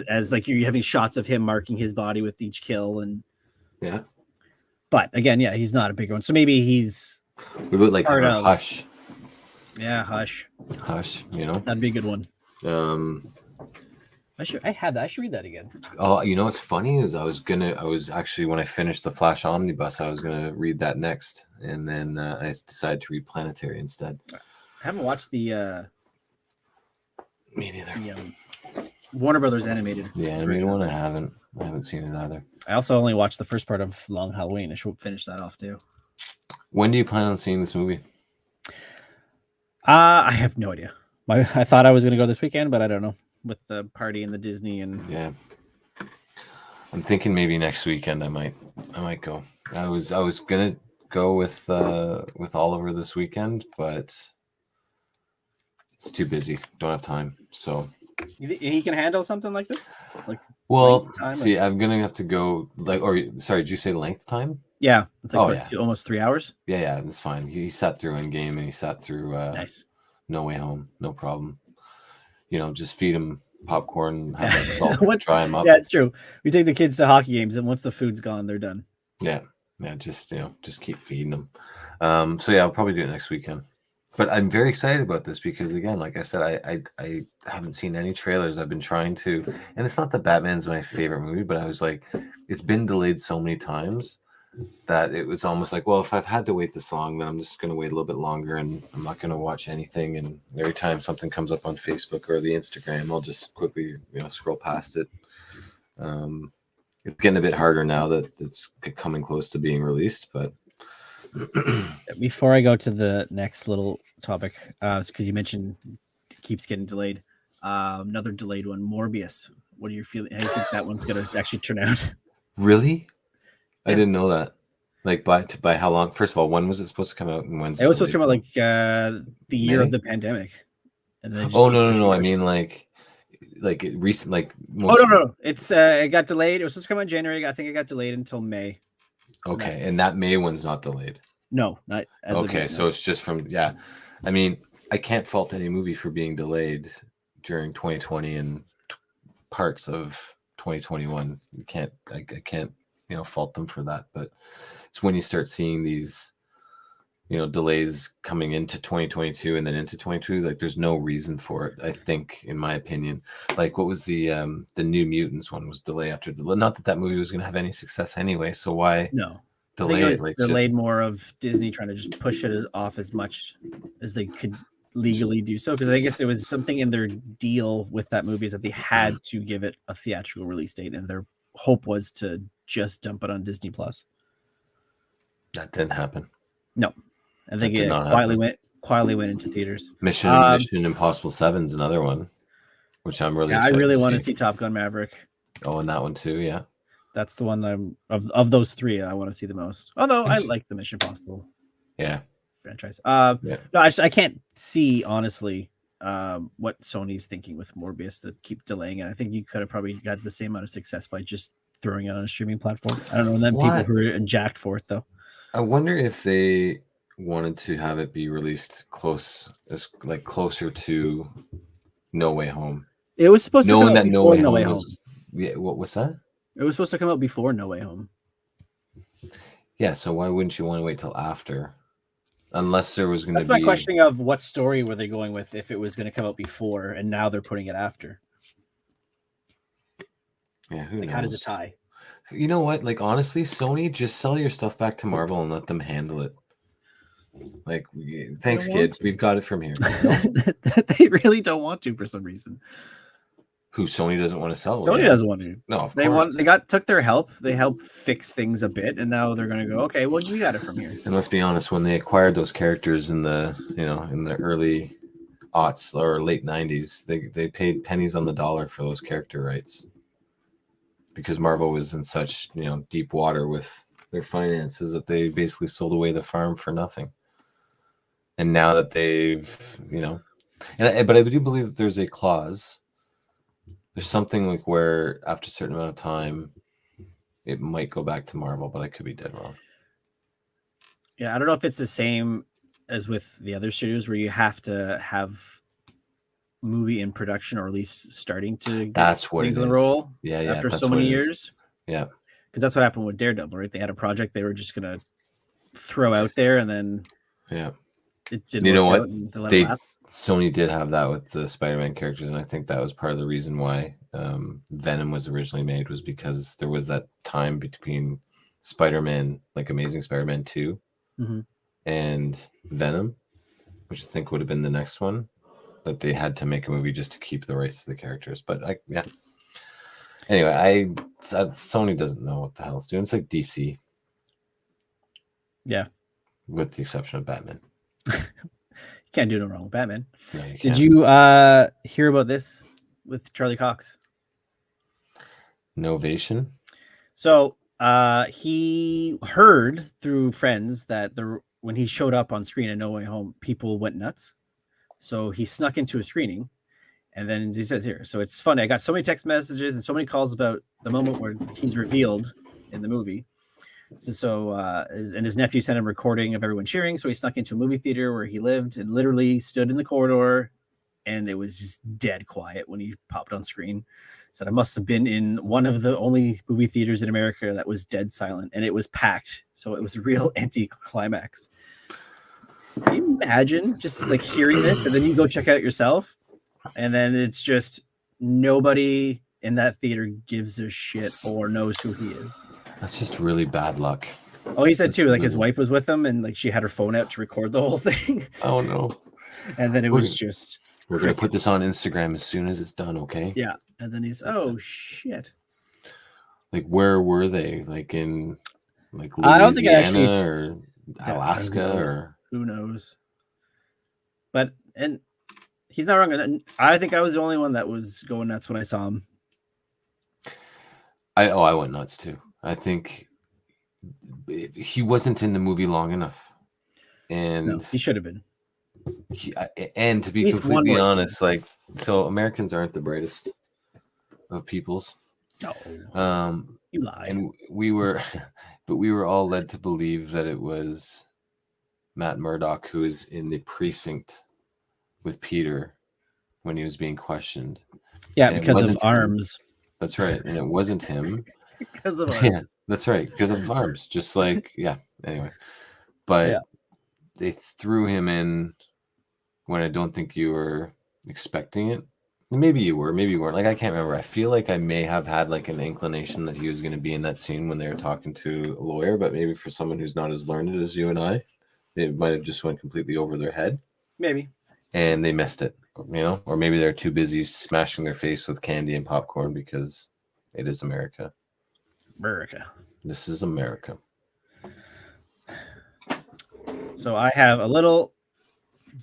Speaker 1: as like you're having shots of him marking his body with each kill, and But again, he's not a big one, so maybe he's.
Speaker 2: What about like Hush?
Speaker 1: Yeah, Hush. That'd be a good one. I had that. I should read that again.
Speaker 2: Oh, what's funny is I was actually, when I finished the Flash Omnibus, I was gonna read that next, and then I decided to read Planetary instead.
Speaker 1: I haven't watched the.
Speaker 2: Me neither.
Speaker 1: The Warner Brothers animated.
Speaker 2: The animated one, I haven't seen it either.
Speaker 1: I also only watched the first part of Long Halloween. I should finish that off too.
Speaker 2: When do you plan on seeing this movie?
Speaker 1: I have no idea. I thought I was going to go this weekend, but I don't know, with the party and the Disney and.
Speaker 2: Yeah, I'm thinking maybe next weekend I might go. I was gonna go with Oliver this weekend, but it's too busy. Don't have time. So.
Speaker 1: He can handle something like this?
Speaker 2: I'm gonna have to go. Did you say length time?
Speaker 1: Yeah, it's like almost 3 hours.
Speaker 2: Yeah, that's fine. He sat through Endgame and he sat through
Speaker 1: nice.
Speaker 2: No Way Home, no problem. Just feed him popcorn, have that salt, dry him up.
Speaker 1: Yeah, it's true. We take the kids to hockey games, and once the food's gone, they're done.
Speaker 2: Yeah, just keep feeding them. I'll probably do it next weekend. But I'm very excited about this because, again, like I said, I haven't seen any trailers. I've been trying to, and it's not that Batman's my favorite movie, but I was like, it's been delayed so many times that it was almost like, well, if I've had to wait this long, then I'm just going to wait a little bit longer, and I'm not going to watch anything. And every time something comes up on Facebook or the Instagram, I'll just quickly, scroll past it. It's getting a bit harder now that it's coming close to being released, but.
Speaker 1: Before I go to the next little topic, because you mentioned it keeps getting delayed. Another delayed one, Morbius. What are you feeling? How do you think that one's going to actually turn out?
Speaker 2: Really? I didn't know that. Like by how long? First of all, when was it supposed to come out? And when's
Speaker 1: it was supposed to come out like the year of the pandemic. And then
Speaker 2: no. I mean like recent, like.
Speaker 1: No. It's it got delayed. It was supposed to come out in January. I think it got delayed until May.
Speaker 2: Okay, and that May one's not delayed.
Speaker 1: No, not as
Speaker 2: okay. Of so it's just from I mean, I can't fault any movie for being delayed during 2020 and parts of 2021. I can't fault them for that. But it's when you start seeing these delays coming into 2022 and then into 2022. Like, there's no reason for it, I think, in my opinion. Like, what was the New Mutants one was delay after delay. Not that movie was going to have any success anyway, so why delay
Speaker 1: it was
Speaker 2: like
Speaker 1: delayed more of Disney trying to just push it off as much as they could legally do so, because I guess it was something in their deal with that movie is that they had to give it a theatrical release date, and their hope was to just dump it on Disney Plus.
Speaker 2: That didn't happen.
Speaker 1: No, I think it quietly went into theaters.
Speaker 2: Mission Impossible 7 is another one, which I'm really
Speaker 1: I really want to see Top Gun Maverick.
Speaker 2: Oh, and that one too, yeah.
Speaker 1: That's the one I'm of those three I want to see the most. Although I like the Mission Impossible franchise. No, I can't see honestly what Sony's thinking with Morbius to keep delaying it. I think you could have probably got the same amount of success by just throwing it on a streaming platform. I don't know. And then people who are jacked for it though.
Speaker 2: I wonder if they wanted to have it be released closer to No Way Home.
Speaker 1: It was supposed to come out before No Way Home.
Speaker 2: Yeah, what was that?
Speaker 1: It was supposed to come out before No Way Home.
Speaker 2: Yeah, so why wouldn't you want to wait till after? Unless there was going to be...
Speaker 1: That's my questioning of what story were they going with if it was going to come out before and now they're putting it after.
Speaker 2: Yeah, who knows?
Speaker 1: How does it tie?
Speaker 2: You know what? Like, honestly, Sony, just sell your stuff back to Marvel and let them handle it. Like, thanks, kids. We've got it from here.
Speaker 1: They really don't want to for some reason.
Speaker 2: Who, Sony doesn't want to sell?
Speaker 1: Sony doesn't want to.
Speaker 2: No, of course.
Speaker 1: They took their help. They helped fix things a bit, and now they're going to go, okay, well, we got it from here.
Speaker 2: And let's be honest, when they acquired those characters in the early aughts or late 90s, they paid pennies on the dollar for those character rights. Because Marvel was in such, deep water with their finances that they basically sold away the farm for nothing. And now that they've, but I do believe that there's a clause. There's something like where after a certain amount of time, it might go back to Marvel, but I could be dead wrong.
Speaker 1: Yeah, I don't know if it's the same as with the other studios where you have to have movie in production or at least starting to get things on the roll after so many years.
Speaker 2: Yeah.
Speaker 1: Because that's what happened with Daredevil, right? They had a project they were just going to throw out there and then it didn't work out and they let it lapse.
Speaker 2: Sony did have that with the Spider-Man characters, and I think that was part of the reason why Venom was originally made, was because there was that time between Spider-Man, like Amazing Spider-Man 2 and Venom, which I think would have been the next one, that they had to make a movie just to keep the rights to the characters. But anyway, Sony doesn't know what the hell it's doing. It's like DC.
Speaker 1: Yeah.
Speaker 2: With the exception of Batman.
Speaker 1: Can't do no wrong with Batman.
Speaker 2: No, you
Speaker 1: Did you hear about this with Charlie Cox?
Speaker 2: Novation?
Speaker 1: So he heard through friends that when he showed up on screen in No Way Home, people went nuts. So he snuck into a screening, and then he says here, so it's funny. I got so many text messages and so many calls about the moment where he's revealed in the movie. And his nephew sent him a recording of everyone cheering. So he snuck into a movie theater where he lived and literally stood in the corridor, and it was just dead quiet when he popped on screen. Said I must have been in one of the only movie theaters in America that was dead silent, and it was packed. So it was a real anti-climax. Can you imagine just like hearing this, and then you go check out yourself, and then it's just nobody in that theater gives a shit or knows who he is.
Speaker 2: That's just really bad luck.
Speaker 1: Oh, he said too, like his wife was with him, and like she had her phone out to record the whole thing.
Speaker 2: Oh no!
Speaker 1: And then it was just.
Speaker 2: We're gonna put this on Instagram as soon as it's done, okay?
Speaker 1: Yeah, and then he's shit.
Speaker 2: Like, where were they? Like in Louisiana
Speaker 1: I don't think
Speaker 2: or Alaska or
Speaker 1: who knows? But and he's not wrong. I think I was the only one that was going nuts when I saw him.
Speaker 2: I went nuts too. I think he wasn't in the movie long enough, and
Speaker 1: no, he should have been.
Speaker 2: And to be completely honest, so Americans aren't the brightest of peoples.
Speaker 1: No, you lie.
Speaker 2: And we were all led to believe that it was Matt Murdock who was in the precinct with Peter when he was being questioned.
Speaker 1: Yeah, because of arms.
Speaker 2: That's right, and it wasn't him.
Speaker 1: Because of arms.
Speaker 2: Yeah, that's right, because of arms. Just like anyway, but they threw him in when I don't think you were expecting it. Maybe you were, maybe you weren't. Like, I can't remember. I feel like I may have had like an inclination that he was going to be in that scene when they were talking to a lawyer, but maybe for someone who's not as learned as you and I, it might have just went completely over their head.
Speaker 1: Maybe.
Speaker 2: And they missed it, or maybe they're too busy smashing their face with candy and popcorn because it is America.
Speaker 1: America.
Speaker 2: This is America.
Speaker 1: So I have a little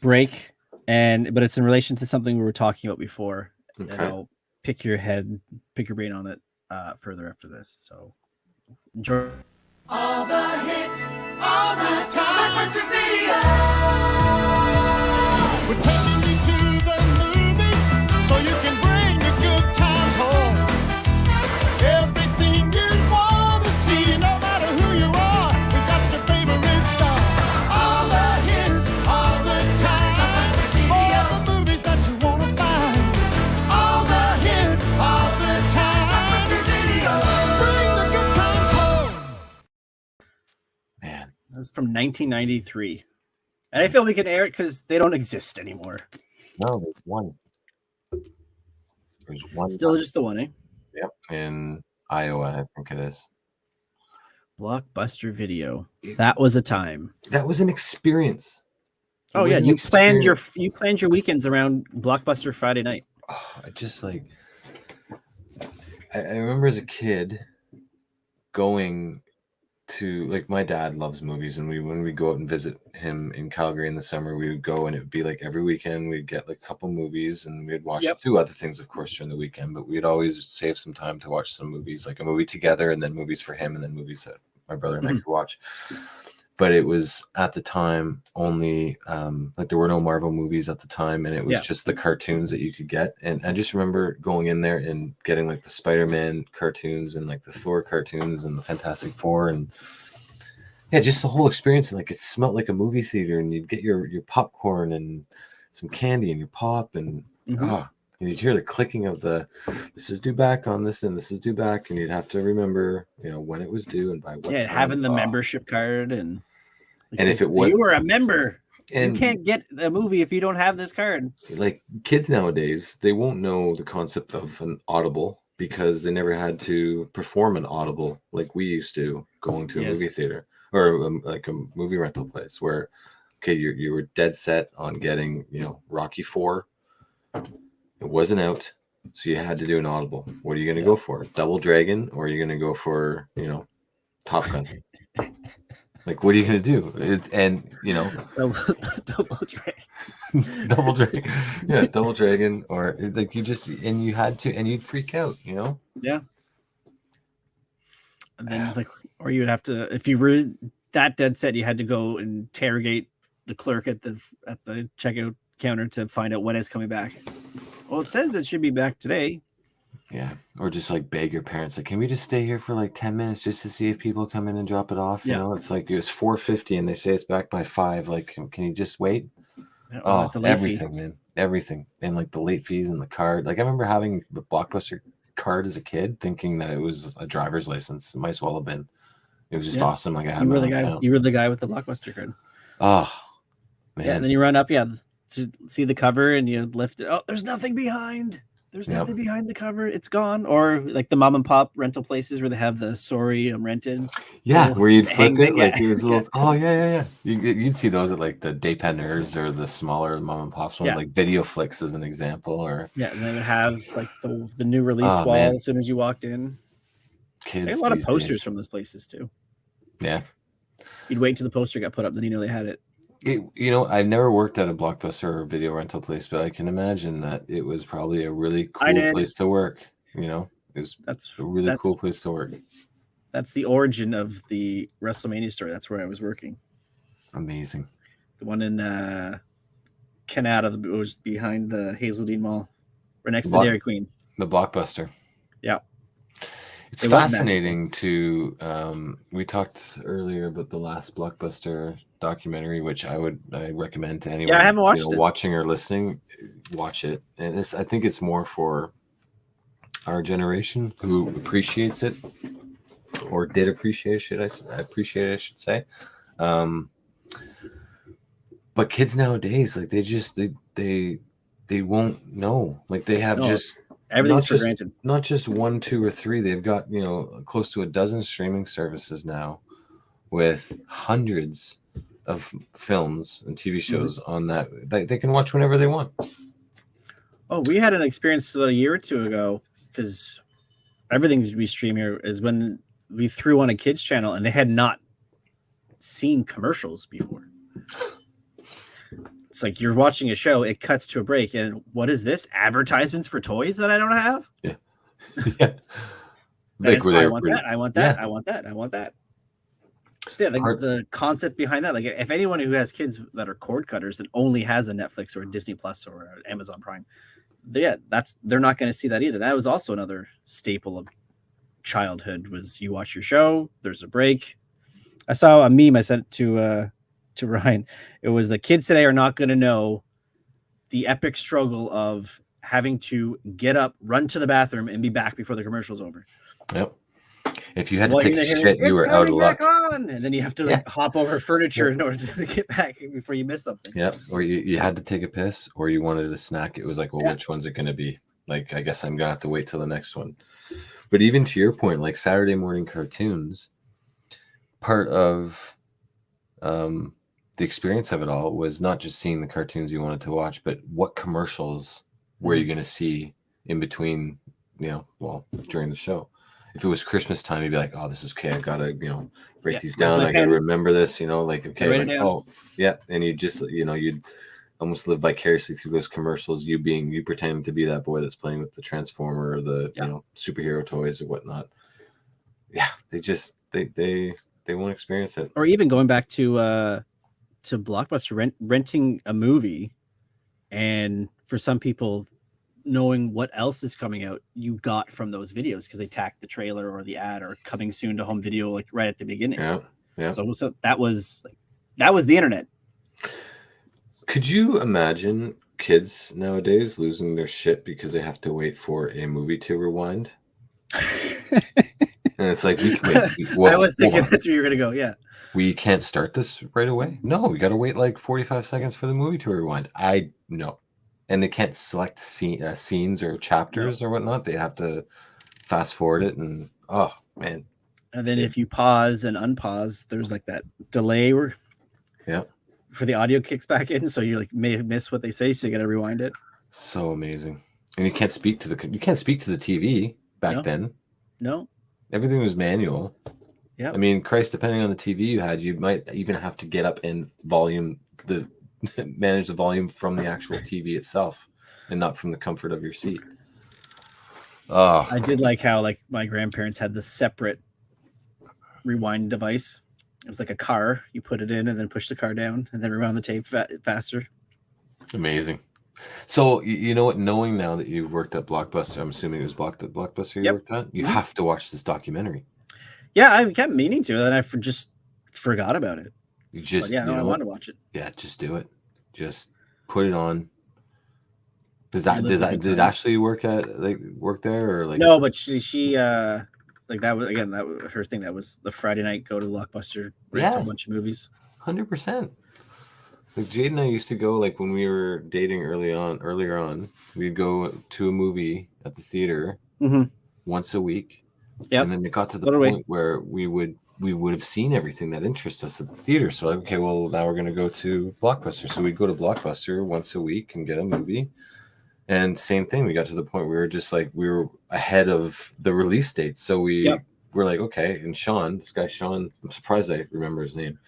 Speaker 1: break, but it's in relation to something we were talking about before, and I'll pick your brain on it further after this. So enjoy.
Speaker 3: All the hits, all the time. Blockbuster Video. We're taking you to the movies so you can bring the good times home. Everything you want to see, no matter who you are, we got your favorite star. All the hits, all the time. Blockbuster Video. All the movies that you want to find. All the hits, all the time. Blockbuster Video. Bring the good times home.
Speaker 2: Man,
Speaker 1: That's from 1993. And I feel we can air it because they don't exist anymore.
Speaker 2: no, there's one. There's one.
Speaker 1: Still just the one, eh?
Speaker 2: Yep, in Iowa, I think it is.
Speaker 1: Blockbuster Video. That was a time.
Speaker 2: That was an experience.
Speaker 1: Oh yeah, you planned your weekends around Blockbuster Friday night.
Speaker 2: Oh, I just like. I remember as a kid going to, like, my dad loves movies, and when we go out and visit him in Calgary in the summer, we would go, and it would be like every weekend we'd get like a couple movies, and we'd watch do other things, of course, during the weekend, but we'd always save some time to watch some movies, like a movie together, and then movies for him, and then movies that my brother and I could watch. But it was at the time only like there were no Marvel movies at the time, and it was just the cartoons that you could get. And I just remember going in there and getting like the Spider-Man cartoons and like the Thor cartoons and the Fantastic Four, and just the whole experience. And like it smelled like a movie theater, and you'd get your popcorn and some candy and your pop, and and you'd hear the clicking of this is due back on this, and this is due back, and you'd have to remember, when it was due and by what time.
Speaker 1: Having the membership card, and
Speaker 2: if it was,
Speaker 1: you were a member,
Speaker 2: and
Speaker 1: you can't get a movie if you don't have this card.
Speaker 2: Like kids nowadays, they won't know the concept of an audible because they never had to perform an audible like we used to going to a movie theater or like a movie rental place where, you were dead set on getting, Rocky IV. It wasn't out, so you had to do an audible. What are you going to go for? Double Dragon, or are you going to go for, Top Gun? Like, what are you going to do?
Speaker 1: Double Dragon.
Speaker 2: Double Dragon. Yeah, Double Dragon, or like you had to, and you'd freak out,
Speaker 1: Yeah. And then or you would have to, if you were that dead set, you had to go interrogate the clerk at the checkout counter to find out when it's coming back. Well, it says it should be back today.
Speaker 2: Yeah, or just like beg your parents, like, can we just stay here for like 10 minutes just to see if people come in and drop it off? It's like it's 4:50 and they say it's back by 5. Like, can you just wait?
Speaker 1: It's a late
Speaker 2: everything,
Speaker 1: fee.
Speaker 2: man, everything, and like the late fees and the card. Like I remember having the Blockbuster card as a kid, thinking that it was a driver's license. It might as well have been. It was just awesome. Like I had
Speaker 1: you were the guy with the Blockbuster card.
Speaker 2: Oh man!
Speaker 1: Yeah, and then you run up, to see the cover, and you lift it. Oh, there's nothing behind. There's nothing behind the cover. It's gone. Or like the mom and pop rental places where they have the sorry, I'm rented.
Speaker 2: Yeah, where you'd flip it. Like it was a little.
Speaker 1: Oh
Speaker 2: yeah. You'd see those at like the Daypenners or the smaller mom and pops one, like Video Flicks as an example. Or
Speaker 1: and they would have like the new release wall as soon as you walked in.
Speaker 2: Kids,
Speaker 1: they had a lot of posters from those places too.
Speaker 2: Yeah,
Speaker 1: you'd wait till the poster got put up, then they had it.
Speaker 2: I've never worked at a Blockbuster or video rental place, but I can imagine that it was probably a really cool place to work. That's a really cool place to work.
Speaker 1: That's the origin of the WrestleMania store. That's where I was working.
Speaker 2: Amazing.
Speaker 1: The one in Canada was behind the Hazeldean Mall, right next to the Dairy Queen.
Speaker 2: The Blockbuster.
Speaker 1: Yeah.
Speaker 2: It's fascinating to. We talked earlier about the last Blockbuster documentary, which I recommend to anyone.
Speaker 1: Yeah, I haven't watched it.
Speaker 2: Watching or listening, watch it. And I think it's more for our generation who appreciates it, or did appreciate it. I should say. But kids nowadays, like they won't know. Like they have just
Speaker 1: everything's for granted.
Speaker 2: Not just 1, 2, or 3. They've got, you know, close to a dozen streaming services now with hundreds of films and TV shows on that they can watch whenever they want.
Speaker 1: Oh, we had an experience about a year or two ago, because everything we stream here is when we threw on a kids channel and they had not seen commercials before. It's like you're watching a show, it cuts to a break, and what is this? Advertisements for toys that I don't have?
Speaker 2: Yeah. Yeah.
Speaker 1: Like, I want that. I want that. Yeah. I want that. I want that. So yeah, the concept behind that, like if anyone who has kids that are cord cutters and only has a Netflix or a Disney Plus or Amazon Prime, they're not going to see that either. That was also another staple of childhood, was you watch your show, there's a break. I saw a meme, I sent it to Ryan. It was the kids today are not going to know the epic struggle of having to get up, run to the bathroom, and be back before the commercial's over.
Speaker 2: Yep. If you had to take a shit, you were out of luck.
Speaker 1: And then you have to hop over furniture in order to get back before you miss something.
Speaker 2: Yeah. Or you had to take a piss, or you wanted a snack. It was like, well, which one's it going to be? Like, I guess I'm going to have to wait till the next one. But even to your point, like Saturday morning cartoons, part of the experience of it all was not just seeing the cartoons you wanted to watch, but what commercials were you going to see in between, during the show. If it was Christmas time, you'd be like, oh, this is okay. I got to, break these down. I got to remember this, yeah. And you just, you'd almost live vicariously through those commercials, you pretending to be that boy that's playing with the Transformer or the, superhero toys or whatnot. Yeah. They won't experience it.
Speaker 1: Or even going back to Blockbuster, renting a movie, and for some people, knowing what else is coming out, you got from those videos because they tacked the trailer or the ad or coming soon to home video like right at the beginning.
Speaker 2: Yeah.
Speaker 1: So that was the internet.
Speaker 2: Could you imagine kids nowadays losing their shit because they have to wait for a movie to rewind? And it's like,
Speaker 1: I was thinking that's where you're gonna go. Yeah.
Speaker 2: We can't start this right away. No, we got to wait like 45 seconds for the movie to rewind. I know. And they can't select scenes or chapters or whatnot. They have to fast forward it, and oh man.
Speaker 1: And then if you pause and unpause, there's like that delay where for the audio kicks back in, so you like may miss what they say, so you got to rewind it.
Speaker 2: So amazing. And you can't speak to the TV back then.
Speaker 1: No.
Speaker 2: Everything was manual.
Speaker 1: Yeah.
Speaker 2: I mean, Christ, depending on the TV you had, you might even have to get up and manage the volume from the actual TV itself and not from the comfort of your seat. Oh,
Speaker 1: I did like how like my grandparents had this separate rewind device. It was like a car. You put it in and then push the car down and then rewound the tape faster.
Speaker 2: Amazing. So you know what? Knowing now that you've worked at Blockbuster, I'm assuming it was Blockbuster you worked at. You have to watch this documentary.
Speaker 1: Yeah, I kept meaning to, and I just forgot about it. I want to watch it.
Speaker 2: Yeah, just do it. Just put it on. Did Ashley work there or like?
Speaker 1: No, but she like that was her thing. That was the Friday night go to Blockbuster, rent a bunch of movies.
Speaker 2: 100%. Like Jade and I used to go, like when we were dating earlier on, we'd go to a movie at the theater once a week. Yeah, and then it got to the point where we would have seen everything that interests us at the theater. So like, okay, well now we're going to go to Blockbuster. So we'd go to Blockbuster once a week and get a movie. And same thing, we got to the point where we were ahead of the release date. So we were like, okay. And Sean, I'm surprised I remember his name,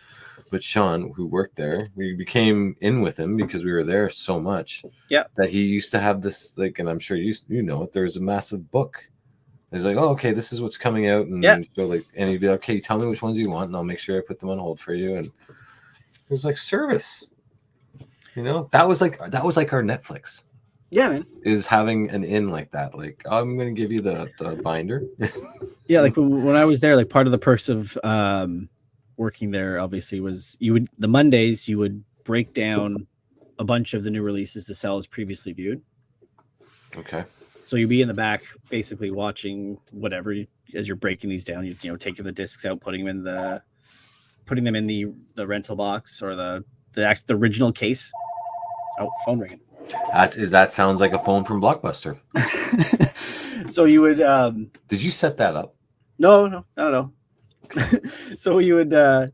Speaker 2: but Sean, who worked there, we became in with him because we were there so much that he used to have this, like, and I'm sure you know it, there's a massive book. He's like, oh, okay, this is what's coming out. And so like, and he'd be like, okay, tell me which ones you want and I'll make sure I put them on hold for you. And it was like service, that was like our Netflix.
Speaker 1: Yeah, man.
Speaker 2: Is having an in like that. Like, I'm going to give you the binder.
Speaker 1: Yeah, like when I was there, like part of the perks of working there, obviously, was the Mondays you would break down a bunch of the new releases to sell as previously viewed. Okay. So you'd be in the back, basically watching whatever as you're breaking these down. You taking the discs out, putting them in the rental box or the the original case. Oh, phone ringing.
Speaker 2: That sounds like a phone from Blockbuster.
Speaker 1: So you would
Speaker 2: Did you set that up?
Speaker 1: no. So you would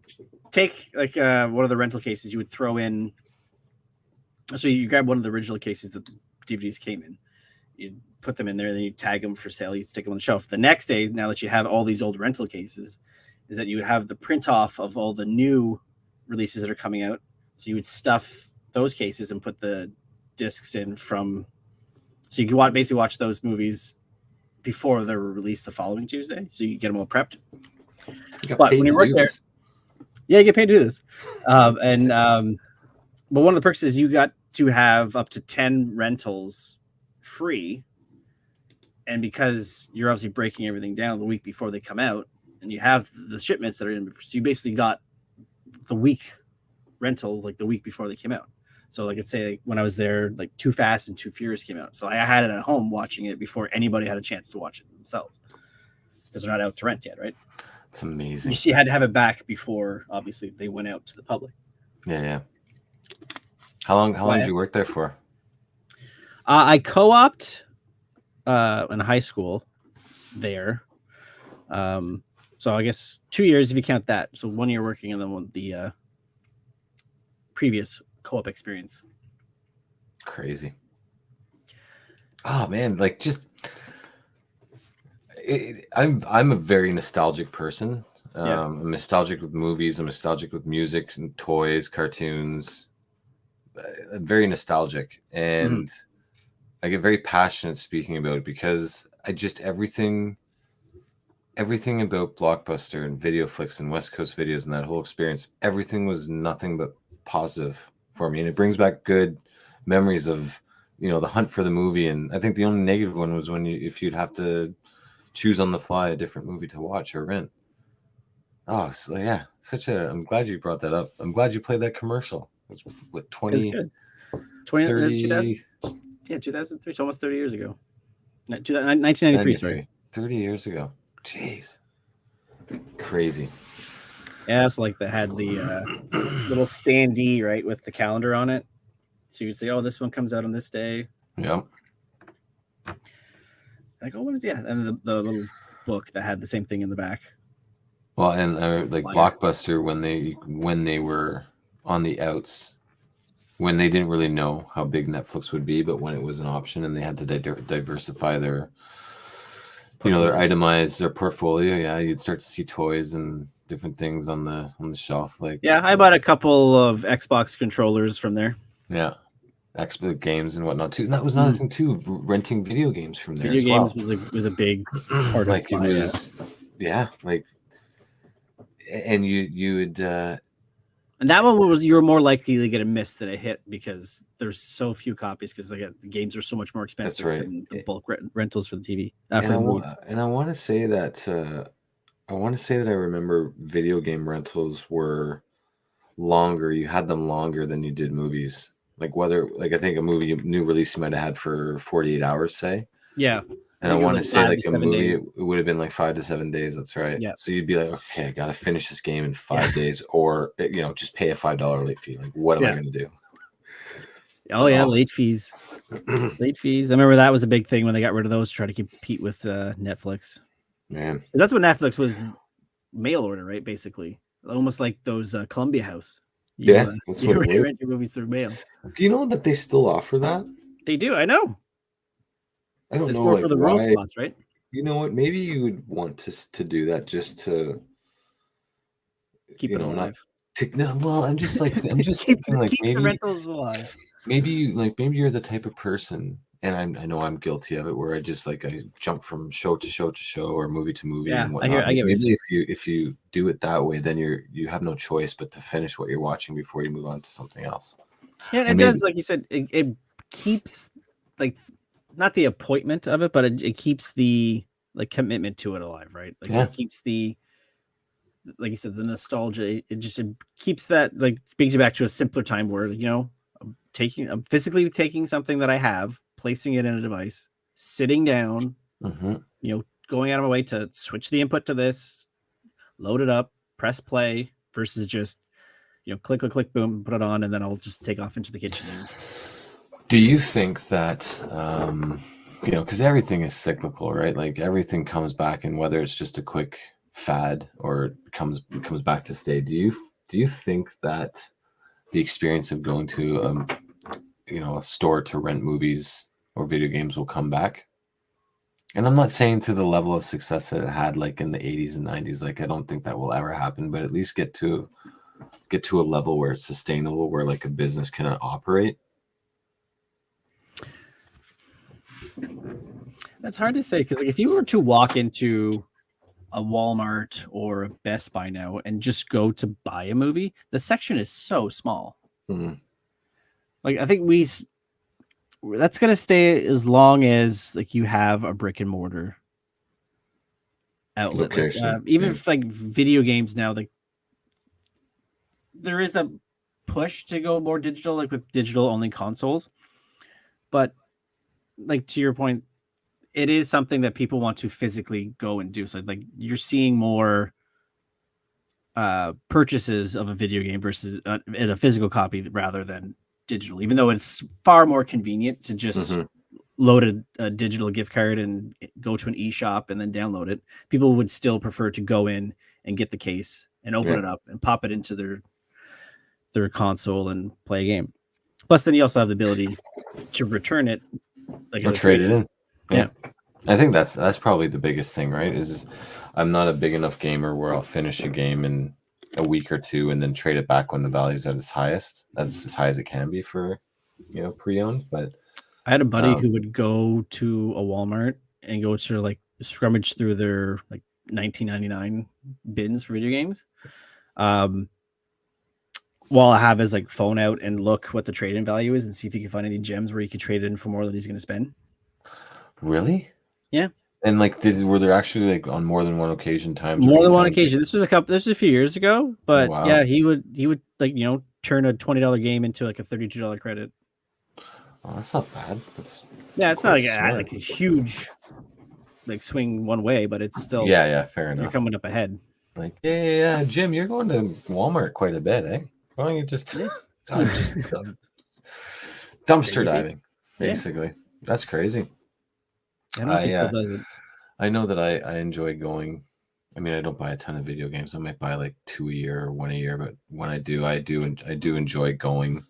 Speaker 1: take like one of the rental cases. You would throw in. So you grab one of the original cases that the DVDs came in. You put them in there, then you tag them for sale. You stick them on the shelf. The next day, now that you have all these old rental cases, is that you would have the print off of all the new releases that are coming out. So you would stuff those cases and put the discs in from. So you could basically watch those movies before they're released the following Tuesday. So you get them all prepped. But when you work there, yeah, you get paid to do this. But one of the perks is you got to have up to 10 rentals free. And because you're obviously breaking everything down the week before they come out, and you have the shipments that are in, so you basically got the week rental like the week before they came out. So like let's say when I was there, like Too Fast and Too Furious came out. So I had it at home watching it before anybody had a chance to watch it themselves. Because they're not out to rent yet, right?
Speaker 2: It's amazing.
Speaker 1: You had to have it back before obviously they went out to the public.
Speaker 2: Yeah. How long did you work there for?
Speaker 1: I co-opted in high school there. So I guess 2 years if you count that. So 1 year working and then the previous co-op experience.
Speaker 2: Crazy. Oh man, like just I'm a very nostalgic person. I'm nostalgic with movies. I'm nostalgic with music and toys, cartoons. I'm very nostalgic, and I get very passionate speaking about it because I just everything about Blockbuster and Video Flicks and West Coast Videos and that whole experience, everything was nothing but positive for me, and it brings back good memories of the hunt for the movie. And I think the only negative one was if you'd have to choose on the fly a different movie to watch or rent. Oh, so yeah, I'm glad you brought that up. I'm glad you played that commercial. It was what 20
Speaker 1: 2000, yeah, 2003, so almost 30 years ago. 1993, sorry.
Speaker 2: 30 years ago. Jeez. Crazy.
Speaker 1: Yeah, so like they had the little standee, right, with the calendar on it. So you'd say, oh, this one comes out on this day.
Speaker 2: Yep.
Speaker 1: Like, oh, what is and the little book that had the same thing in the back.
Speaker 2: Well, and like Blockbuster, when they were on the outs, when they didn't really know how big Netflix would be, but when it was an option and they had to diversify their their portfolio. Yeah, you'd start to see toys and different things on the shelf. Like
Speaker 1: I bought a couple of Xbox controllers from there.
Speaker 2: Yeah, Xbox games and whatnot too. And that was another thing too. Renting video games from there.
Speaker 1: Video games was a big part of
Speaker 2: it. Was like, and you would.
Speaker 1: And that one you were more likely to get a miss than a hit because there's so few copies because the games are so much more expensive than the bulk rentals for the TV.
Speaker 2: And I want to say that I remember video game rentals were longer. You had them longer than you did movies. I think a new release you might have had for 48 hours, say.
Speaker 1: Yeah.
Speaker 2: And I want to say like a movie, it would have been like 5 to 7 days. That's right. Yeah. So you'd be like, okay, I got to finish this game in 5 days, or just pay a $5 late fee. Like, what am I going to do?
Speaker 1: Oh yeah, late fees. Late fees. I remember that was a big thing when they got rid of those to try to compete with Netflix.
Speaker 2: Man,
Speaker 1: that's what Netflix was, mail order, right? Basically, almost like those Columbia House.
Speaker 2: That's what
Speaker 1: you rent your movies through mail.
Speaker 2: Do you know that they still offer that?
Speaker 1: They do. I know.
Speaker 2: I don't know. It's
Speaker 1: more for the roll spots, right?
Speaker 2: You know what? Maybe you would want to do that just to
Speaker 1: keep it alive.
Speaker 2: I'm just thinking like
Speaker 1: keep
Speaker 2: maybe
Speaker 1: the rentals alive.
Speaker 2: Maybe you're the type of person, and I know I'm guilty of it, where I just I jump from show to show to show or movie to movie.
Speaker 1: Yeah,
Speaker 2: and whatnot.
Speaker 1: I get
Speaker 2: maybe if you do it that way, then you have no choice but to finish what you're watching before you move on to something else.
Speaker 1: Yeah, and it does, like you said, it keeps not the appointment of it, but it keeps the commitment to it alive, right? It keeps the, like you said, the nostalgia. It keeps that, brings you back to a simpler time where I'm physically taking something that I have, placing it in a device, sitting down, going out of my way to switch the input to this, load it up, press play, versus just click, click, click, boom, put it on, and then I'll just take off into the kitchen.
Speaker 2: Do you think that, because everything is cyclical, right? Like everything comes back, and whether it's just a quick fad or it comes back to stay, do you think that the experience of going to a store to rent movies or video games will come back? And I'm not saying to the level of success that it had like in the 80s and 90s. Like I don't think that will ever happen, but at least get to a level where it's sustainable, where like a business can operate.
Speaker 1: That's hard to say, because like if you were to walk into a Walmart or a Best Buy now and just go to buy a movie, the section is so small.
Speaker 2: Mm-hmm.
Speaker 1: Like I think that's gonna stay as long as like you have a brick and mortar outlet. Like, even if like video games now, like there is a push to go more digital, like with digital only consoles. But like to your point, it is something that people want to physically go and do. So like you're seeing more purchases of a video game versus in a physical copy rather than digital, even though it's far more convenient to just load a digital gift card and go to an eShop and then download it. People would still prefer to go in and get the case and open it up and pop it into their console and play a game. Plus, then you also have the ability to return it, like
Speaker 2: or trade it in. Yeah. I think that's probably the biggest thing, right? Is I'm not a big enough gamer where I'll finish a game in a week or two and then trade it back when the value is at its highest, as high as it can be for pre-owned. But
Speaker 1: I had a buddy who would go to a Walmart and go to like scrummage through their like 1999 bins for video games. While I have his like phone out and look what the trade-in value is and see if he can find any gems where he could trade it in for more that he's going to spend.
Speaker 2: Really?
Speaker 1: Yeah.
Speaker 2: And like, were there actually like on more than one occasion times?
Speaker 1: More than one occasion. This was a few years ago, but yeah, he would like turn a $20 game into like a $32 credit.
Speaker 2: Oh, that's not bad. It's
Speaker 1: not like a huge like swing one way, but it's still
Speaker 2: fair enough.
Speaker 1: You're coming up ahead.
Speaker 2: Like yeah, Jim, you're going to Walmart quite a bit, eh? Why don't you just dumpster diving, basically? Yeah. That's crazy.
Speaker 1: I don't know if he still does it.
Speaker 2: I know that I enjoy going. I mean, I don't buy a ton of video games. I might buy like 2 a year or 1 a year, but when I do enjoy going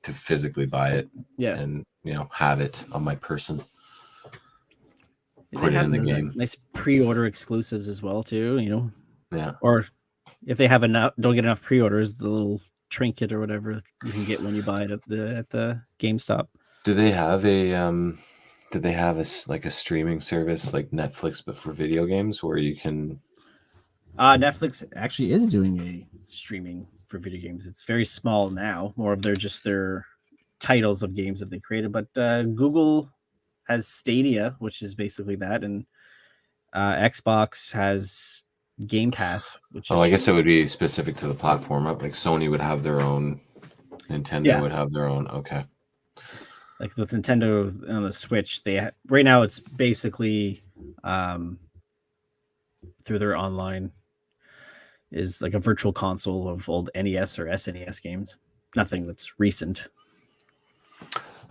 Speaker 2: to physically buy it. Yeah, and have it on my person. Put it in the game.
Speaker 1: Nice pre-order exclusives as well too.
Speaker 2: Yeah.
Speaker 1: Or if they have don't get enough pre-orders, the little trinket or whatever you can get when you buy it at the GameStop.
Speaker 2: Do they have a streaming service like Netflix but for video games where you can?
Speaker 1: Netflix actually is doing a streaming for video games. It's very small now, more of their titles of games that they created. But Google has Stadia, which is basically that, and Xbox has Game Pass, which
Speaker 2: I guess it would be specific to the platform. Like Sony would have their own, Nintendo would have their own. Okay.
Speaker 1: Like with Nintendo on the Switch, right now it's basically through their online is like a virtual console of old NES or SNES games. Nothing that's recent.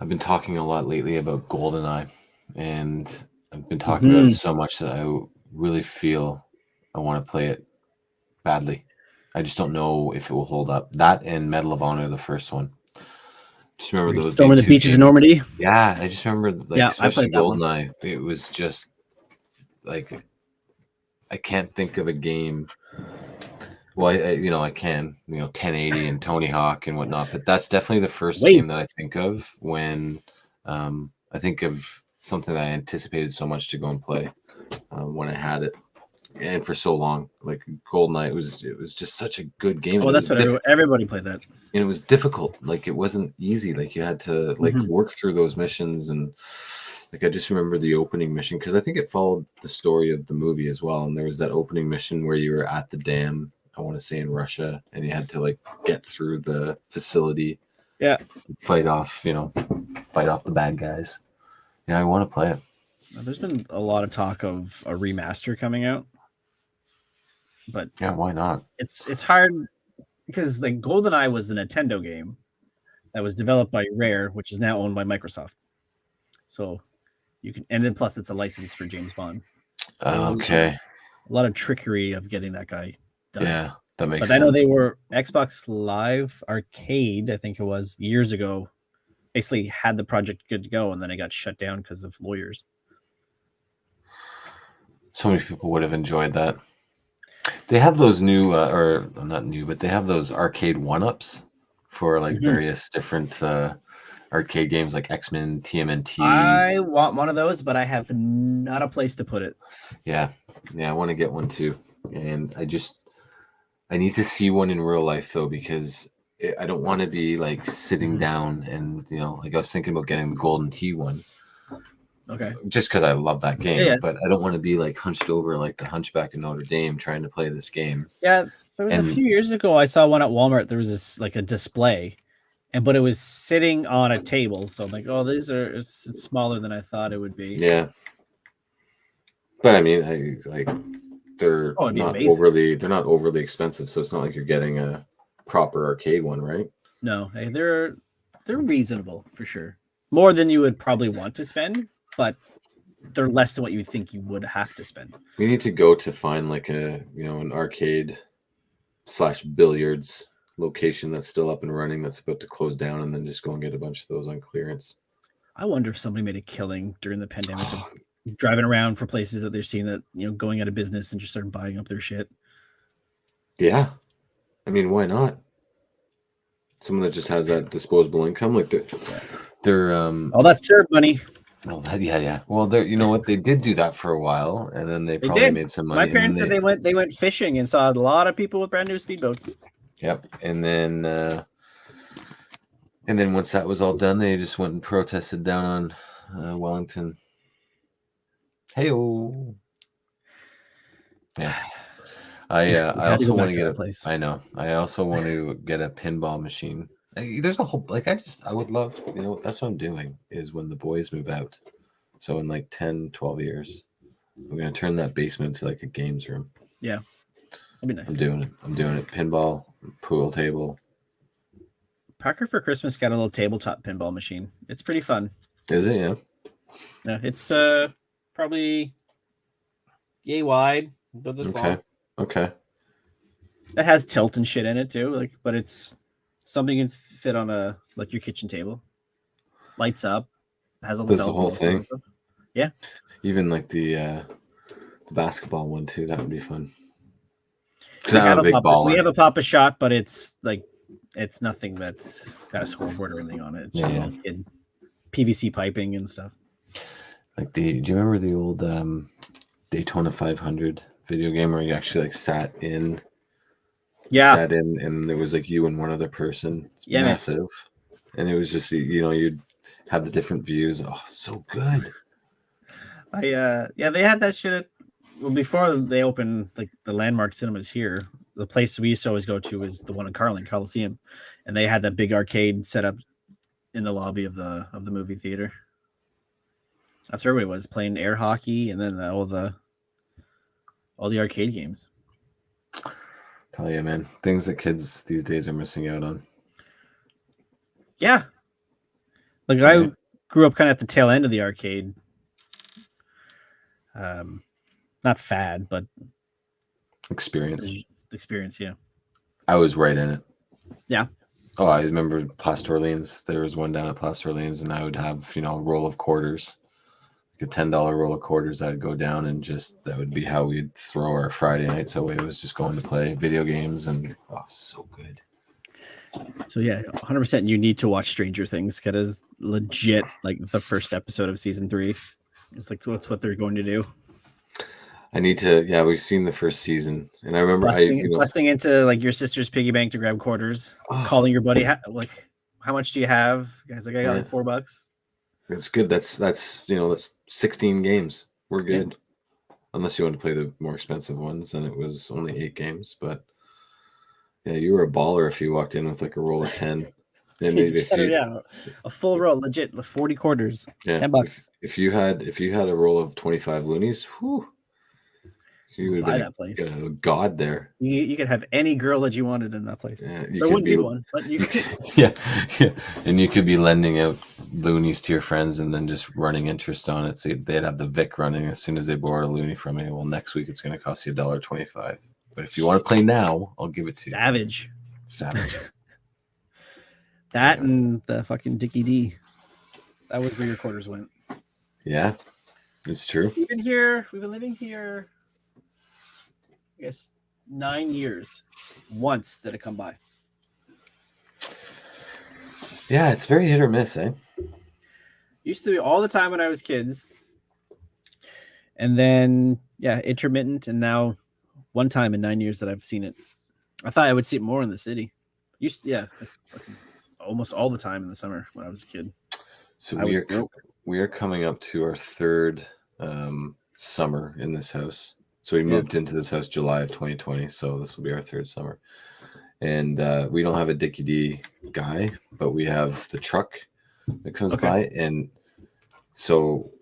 Speaker 2: I've been talking a lot lately about GoldenEye, and I've been talking about it so much that I really feel I want to play it badly. I just don't know if it will hold up. That and Medal of Honor, the first one. Just remember those.
Speaker 1: Storming the beaches of Normandy.
Speaker 2: Yeah, I just remember especially GoldenEye. It was just like I can't think of a game. Well, I can 1080 and Tony Hawk and whatnot, but that's definitely the first game that I think of when I think of something that I anticipated so much to go and play when I had it, and for so long. Like GoldenEye, it was just such a good game.
Speaker 1: Oh, that's what everybody played that.
Speaker 2: And it was difficult. Like it wasn't easy. Like you had to work through those missions, and like I just remember the opening mission because I think it followed the story of the movie as well. And there was that opening mission where you were at the dam, I want to say in Russia, and you had to like get through the facility.
Speaker 1: Yeah.
Speaker 2: Fight off the bad guys. Yeah, I want to play it.
Speaker 1: There's been a lot of talk of a remaster coming out. But
Speaker 2: yeah, why not?
Speaker 1: It's hard because like GoldenEye was a Nintendo game that was developed by Rare, which is now owned by Microsoft. So you can, and then plus it's a license for James Bond.
Speaker 2: Okay.
Speaker 1: A lot of trickery of getting that guy done.
Speaker 2: Yeah, that makes
Speaker 1: But
Speaker 2: sense.
Speaker 1: I know they were Xbox Live Arcade, I think it was years ago, basically had the project good to go, and then it got shut down because of lawyers.
Speaker 2: So many people would have enjoyed that. They have those new, or not new, but they have those arcade one-ups for like various different arcade games like X-Men, TMNT.
Speaker 1: I want one of those, but I have not a place to put it.
Speaker 2: Yeah, I want to get one too, and I need to see one in real life though, because I don't want to be like sitting down and like I was thinking about getting the Golden Tee one.
Speaker 1: Okay.
Speaker 2: Just because I love that game,
Speaker 1: Yeah.
Speaker 2: but I don't want to be like hunched over like the Hunchback of Notre Dame trying to play this game.
Speaker 1: Yeah, there was a few years ago I saw one at Walmart. There was this like a display, but it was sitting on a table. So I'm like, oh, it's smaller than I thought it would be.
Speaker 2: Yeah, but I mean, they're not overly expensive, so it's not like you're getting a proper arcade one, right?
Speaker 1: No, hey, they're reasonable for sure. More than you would probably want to spend, but they're less than what you think you would have to spend.
Speaker 2: We need to go to find like an arcade / billiards location that's still up and running that's about to close down, and then just go and get a bunch of those on clearance.
Speaker 1: I wonder if somebody made a killing during the pandemic of driving around for places that they're seeing that going out of business and just start buying up their shit.
Speaker 2: Yeah, I mean, why not? Someone that just has that disposable income, like they're
Speaker 1: all that syrup money.
Speaker 2: Oh, yeah. Well, you know what? They did do that for a while, and then they probably made some money.
Speaker 1: My parents said they went fishing and saw a lot of people with brand new speedboats.
Speaker 2: Yep, and then once that was all done, they just went and protested down on Wellington. Hey-o. Yeah. I also want to get a place. I know. I also want to get a pinball machine. There's a whole I would love, that's what I'm doing is when the boys move out. So in like 10, 12 years, I'm going to turn that basement into like a games room.
Speaker 1: Yeah. That'd be nice.
Speaker 2: I'm doing it. Pinball, pool table.
Speaker 1: Parker for Christmas got a little tabletop pinball machine. It's pretty fun.
Speaker 2: Is it? Yeah.
Speaker 1: Yeah. It's probably yay wide, about this long.
Speaker 2: Okay.
Speaker 1: It has tilt and shit in it too, but it's something you can fit on your kitchen table. Lights up, has all the bells and whistles and stuff. Yeah. Even
Speaker 2: like the basketball one too. That would be fun. Because I'm a big baller.
Speaker 1: We have a Papa Shot, but it's nothing that's got a scoreboard or anything on it. It's just a little kid PVC piping and stuff. Do you remember the old
Speaker 2: Daytona 500 video game where you actually sat in?
Speaker 1: Yeah.
Speaker 2: Sat in, and there was you and one other person. It's massive. Man. And it was just, you'd have the different views. Oh, so good.
Speaker 1: They had that shit before they opened the Landmark Cinemas here. The place we used to always go to was the one in Coliseum, and they had that big arcade set up in the lobby of the movie theater. That's where everybody was playing air hockey, and then all the arcade games.
Speaker 2: Tell you, man, things that kids these days are missing out on.
Speaker 1: Yeah. I grew up kind of at the tail end of the arcade. Not fad, but
Speaker 2: experience,
Speaker 1: yeah.
Speaker 2: I was right in it.
Speaker 1: Yeah.
Speaker 2: Oh, I remember Place Orleans. There was one down at Place Orleans, and I would have, a roll of quarters. A $10 roll of quarters. I'd go down and that would be how we'd throw our Friday nights away. It was just going to play video games, and so good.
Speaker 1: So yeah, 100%. You need to watch Stranger Things. That is legit. The first episode of season 3. It's what's what they're going to do.
Speaker 2: I need to. Yeah, we've seen the first season, and I remember
Speaker 1: busting into your sister's piggy bank to grab quarters, calling your buddy. How much do you have? Guys, I got $4.
Speaker 2: That's good. That's 16 games. We're good. Yeah. Unless you want to play the more expensive ones, and it was only 8 games. But yeah, you were a baller if you walked in with a roll of 10. And maybe
Speaker 1: a full roll, legit, 40 quarters. Yeah, $10.
Speaker 2: If you had a roll of 25 loonies, whew, You would
Speaker 1: buy
Speaker 2: have
Speaker 1: that place.
Speaker 2: been a god there.
Speaker 1: You could have any girl that you wanted in that place.
Speaker 2: Yeah,
Speaker 1: There wouldn't be one, but you could.
Speaker 2: yeah, and you could be lending out loonies to your friends and then just running interest on it. So they'd have the Vic running as soon as they borrowed a loony from you. Well, next week it's going to cost you $1.25. But if you want to play now, I'll give it to you.
Speaker 1: Savage. That and the fucking Dickie D. That was where your quarters went.
Speaker 2: Yeah, it's true.
Speaker 1: We've been living here, I guess, 9 years. Once did it come by.
Speaker 2: Yeah, it's very hit or miss, eh?
Speaker 1: Used to be all the time when I was kids. And then, yeah, intermittent. And now one time in 9 years that I've seen it. I thought I would see it more in the city. Almost all the time in the summer when I was a kid.
Speaker 2: So we are coming up to our third summer in this house. So we moved into this house July of 2020. So this will be our third summer. And we don't have a Dickie D guy, but we have the truck that comes by. And so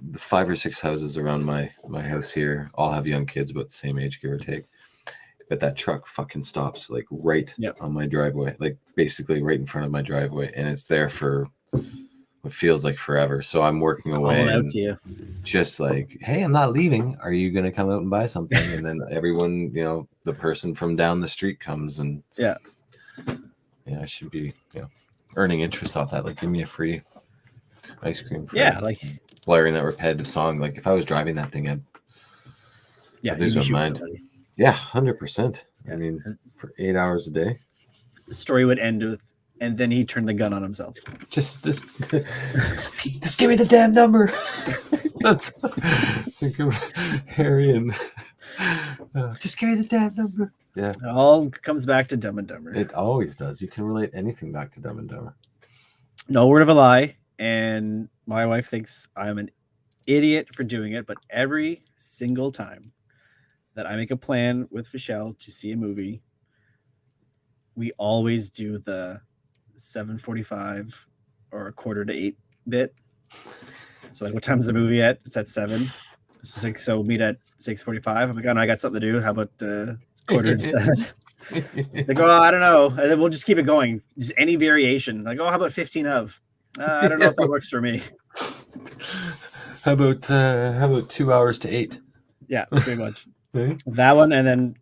Speaker 2: the 5 or 6 houses around my house here all have young kids about the same age, give or take. But that truck fucking stops like right on my driveway, like basically right in front of my driveway. And it's there for what feels like forever. So I'm working away and just like, hey, I'm not leaving. Are you going to come out and buy something? And then everyone, the person from down the street comes and I should be, earning interest off that. Like, give me a free ice cream. For
Speaker 1: like
Speaker 2: blaring that repetitive song. Like if I was driving that thing, I'd lose my mind. Yeah, 100%. I mean, for 8 hours a day.
Speaker 1: The story would end with, and then he turned the gun on himself.
Speaker 2: Just give me the damn number. That's think of Harry and just give me the damn number. Yeah,
Speaker 1: it all comes back to Dumb and Dumber.
Speaker 2: It always does. You can relate anything back to Dumb and Dumber.
Speaker 1: No word of a lie, and my wife thinks I'm an idiot for doing it, but every single time that I make a plan with Michelle to see a movie, we always do the 7:45 or 7:45 bit. So like, what time's the movie at? It's at 7. So we'll meet at 6:45. I'm like, oh no, I got something to do. How about 6:45? It's like, oh, I don't know. And then we'll just keep it going. Just any variation. Like, oh, how about 15 of? I don't know if that works for me.
Speaker 2: How about 2 hours to 8?
Speaker 1: Yeah, pretty much. That one, and then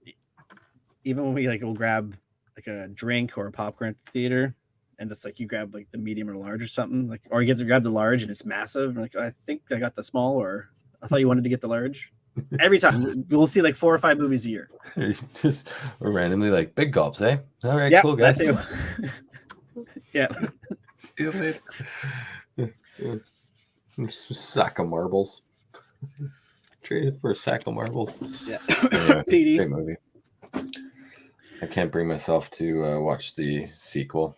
Speaker 1: even when we'll grab like a drink or a popcorn at the theater, and it's like you grab like the medium or large or something, like, or you get to grab the large and it's massive. Like, I think I got the small, or I thought you wanted to get the large. Every time we'll see like 4 or 5 movies a year.
Speaker 2: Just randomly like big gulps, eh? All right, cool guys.
Speaker 1: Yeah.
Speaker 2: See you later. Sack of marbles. Traded for a sack of marbles.
Speaker 1: Yeah.
Speaker 2: Anyway,
Speaker 1: PD.
Speaker 2: great movie. I can't bring myself to watch the sequel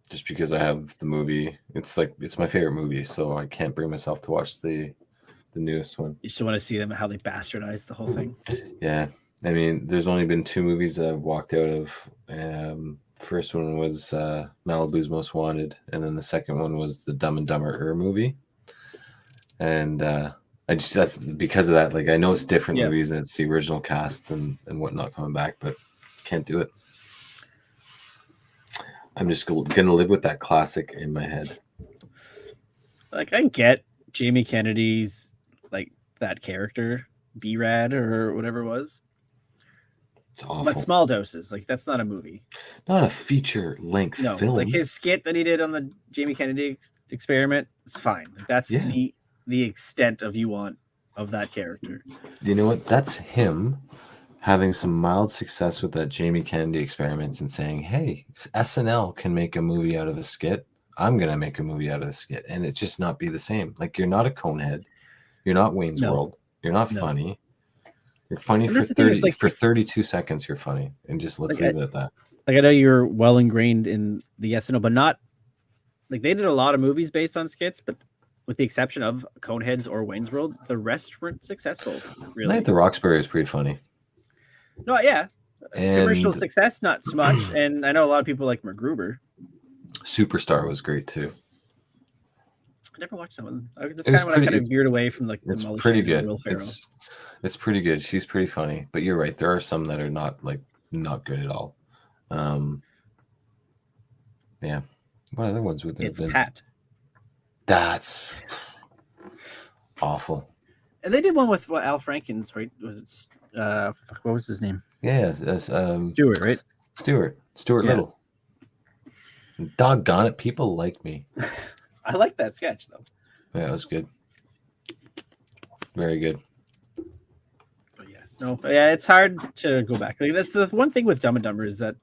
Speaker 2: just because I have the movie. It's my favorite movie, so I can't bring myself to watch the newest one.
Speaker 1: You just want to see them how they bastardized the whole thing.
Speaker 2: Yeah. I mean, there's only been 2 movies that I've walked out of. First one was Malibu's Most Wanted, and then the second one was the Dumb and Dumber movie. And that's because of that. Like, I know it's different movies and it's the original cast and whatnot coming back, but can't do it. I'm just gonna live with that classic in my head.
Speaker 1: Like, I get Jamie Kennedy's like that character, B-Rad or whatever it was.
Speaker 2: It's awful.
Speaker 1: But small doses. Like, that's not a movie.
Speaker 2: Not a feature-length film.
Speaker 1: Like his skit that he did on the Jamie Kennedy experiment is fine. Like, that's the extent of that character.
Speaker 2: You know what? That's him having some mild success with that Jamie Kennedy experiments and saying, hey, SNL can make a movie out of a skit. I'm going to make a movie out of a skit. And it just not be the same. Like, you're not a Conehead. You're not Wayne's World. You're not funny. You're funny for 32 seconds. You're funny. And just let's leave it at that.
Speaker 1: Like, I know you're well ingrained in the SNL, but not like they did a lot of movies based on skits, but with the exception of Coneheads or Wayne's World, the rest weren't successful. Really,
Speaker 2: Night at the Roxbury is pretty funny.
Speaker 1: No, yeah, commercial success not so much. And I know a lot of people like MacGruber.
Speaker 2: Superstar was great too.
Speaker 1: I never watched that one. That's
Speaker 2: It
Speaker 1: kind
Speaker 2: was
Speaker 1: of when I
Speaker 2: pretty-
Speaker 1: kind of veered away from like the
Speaker 2: It's
Speaker 1: Molly
Speaker 2: pretty
Speaker 1: Shannon and
Speaker 2: good.
Speaker 1: Will Ferrell.
Speaker 2: It's pretty good. She's pretty funny, but you're right. There are some that are not good at all. Yeah. What other ones would there
Speaker 1: It's
Speaker 2: have been?
Speaker 1: Pat.
Speaker 2: That's awful.
Speaker 1: And they did one with Al Franken's, right? Was it what was his name?
Speaker 2: Yeah,
Speaker 1: Stewart, right?
Speaker 2: Stuart
Speaker 1: Yeah.
Speaker 2: Little. Doggone it, people like me.
Speaker 1: I like that sketch though.
Speaker 2: Yeah, it was good. Very good.
Speaker 1: But yeah, it's hard to go back. Like that's the one thing with Dumb and Dumber is that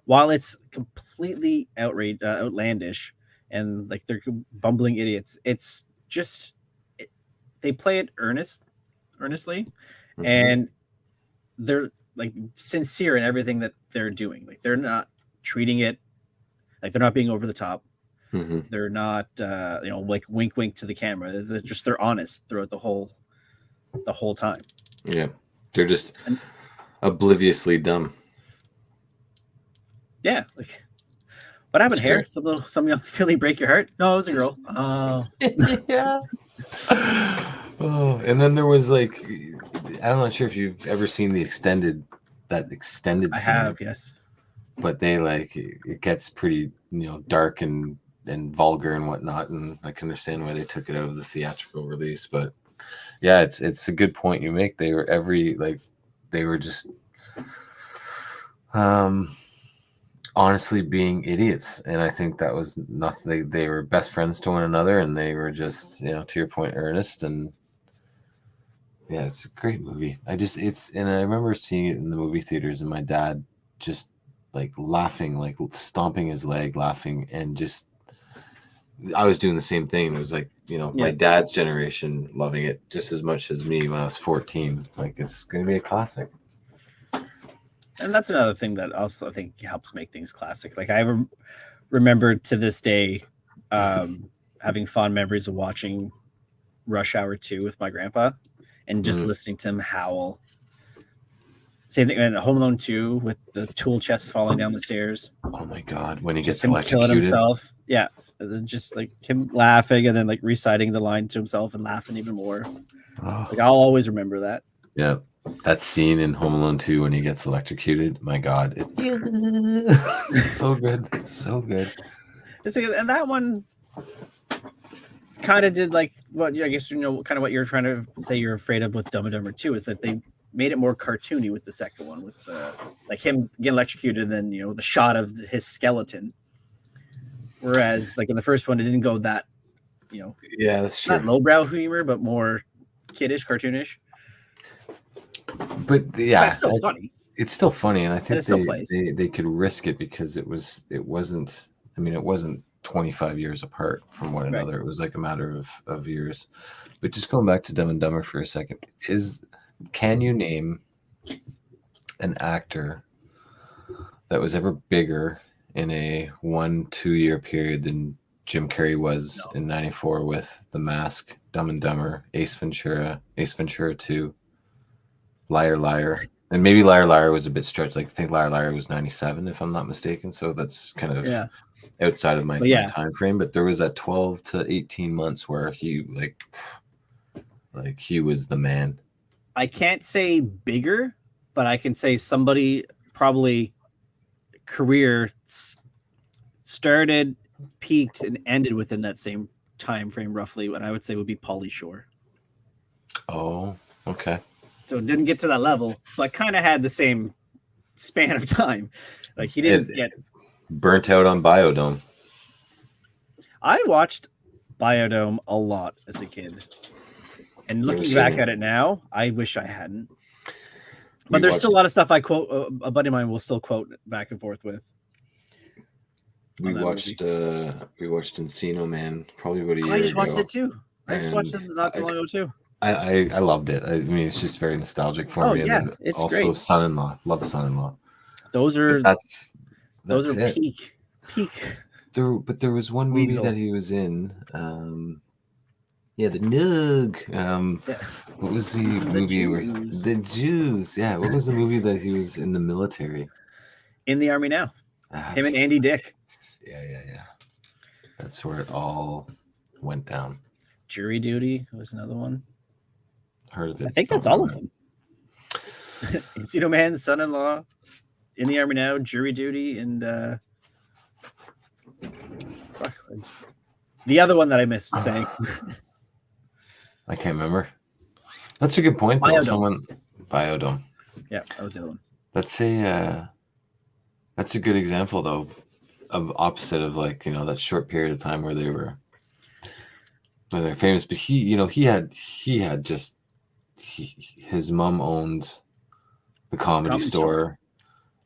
Speaker 1: while it's completely outlandish and like they're bumbling idiots, it's just they play it earnestly,
Speaker 2: Mhm.
Speaker 1: and they're like sincere in everything that they're doing. Like they're not treating it like they're not being over the top.
Speaker 2: Mhm.
Speaker 1: They're not like wink wink to the camera. They're honest throughout the whole time.
Speaker 2: Yeah, they're just obliviously dumb.
Speaker 1: Yeah, like what happened
Speaker 2: That's
Speaker 1: here?
Speaker 2: great.
Speaker 1: Some young filly break your heart? No, it was a girl. Oh,
Speaker 2: Yeah. Oh, and then there was like, I'm not sure if you've ever seen the extended scene.
Speaker 1: I have, yes.
Speaker 2: But they it gets pretty dark and vulgar and whatnot, and I can understand why they took it out of the theatrical release. But yeah, it's a good point you make. They were just honestly being idiots, and I think that was nothing. They were best friends to one another, and they were just to your point, earnest. And yeah, it's a great movie. And I remember seeing it in the movie theaters, and my dad just like laughing, like stomping his leg, laughing, and just I was doing the same thing. It was like my dad's generation loving it just as much as me when I was 14. Like it's gonna be a classic.
Speaker 1: And that's another thing that also I think helps make things classic. Like I remember to this day having fond memories of watching Rush Hour 2 with my grandpa and just listening to him howl. Same thing in Home Alone 2 with the tool chest falling down the stairs.
Speaker 2: Oh my God, when he
Speaker 1: Just
Speaker 2: gets
Speaker 1: him
Speaker 2: electrocuted.
Speaker 1: killing himself. Yeah. And then just like him laughing and then like reciting the line to himself and laughing even more.
Speaker 2: Oh.
Speaker 1: Like I'll always remember that.
Speaker 2: Yeah. That scene in Home Alone 2 when he gets electrocuted, my God. It's so good. So good.
Speaker 1: And that one kind of did like what I guess kind of what you're trying to say you're afraid of with Dumb and Dumber 2 is that they made it more cartoony with the second one with like him getting electrocuted and then the shot of his skeleton. Whereas like in the first one it didn't go that
Speaker 2: Yeah, that's true.
Speaker 1: not lowbrow humor but more kiddish, cartoonish.
Speaker 2: But yeah,
Speaker 1: But it's still funny.
Speaker 2: It's still funny, and I think
Speaker 1: they
Speaker 2: could risk it because it wasn't 25 years apart from one another. Right. It was like a matter of years. But just going back to Dumb and Dumber for a second, can you name an actor that was ever bigger in a 1-2 year period than Jim Carrey was in '94 with The Mask, Dumb and Dumber, Ace Ventura 2, Liar Liar, and maybe Liar Liar was a bit stretched. Like I think Liar Liar was '97 if I'm not mistaken. So that's kind of outside of my time frame. But there was that 12 to 18 months where he like he was the man.
Speaker 1: I can't say bigger, but I can say somebody probably career started, peaked, and ended within that same time frame roughly. What I would say would be Pauly Shore.
Speaker 2: Oh, okay.
Speaker 1: So it didn't get to that level, but kind of had the same span of time. Like he didn't get
Speaker 2: burnt out on Biodome.
Speaker 1: I watched Biodome a lot as a kid. And looking back at it now, I wish I hadn't. But there's still a lot of stuff I quote. A buddy of mine will still quote back and forth with.
Speaker 2: We watched Encino Man probably about a year ago.
Speaker 1: I just watched it too. I just watched it not too long ago too.
Speaker 2: I loved it. I mean, it's just very nostalgic for me.
Speaker 1: Yeah,
Speaker 2: and
Speaker 1: it's
Speaker 2: also
Speaker 1: great.
Speaker 2: Son-in-law. Love Son-in-Law.
Speaker 1: Those are
Speaker 2: it.
Speaker 1: peak.
Speaker 2: There was one movie that he was in. The Noog. What was the movie where the Jews? Yeah, what was the movie that he was in the military?
Speaker 1: In the Army Now. Him and Andy Dick.
Speaker 2: Yeah. That's where it all went down.
Speaker 1: Jury Duty was another one.
Speaker 2: Heard of it?
Speaker 1: I think that's all of them. Encino Man, Son-in-Law, In the Army Now, Jury Duty, and the other one that I missed saying.
Speaker 2: I can't remember. That's a good point, though. Biodome.
Speaker 1: Yeah, that was the other one.
Speaker 2: That's a good example, though, of opposite of like, you know, that short period of time where they're famous. But his mom owns the comedy store.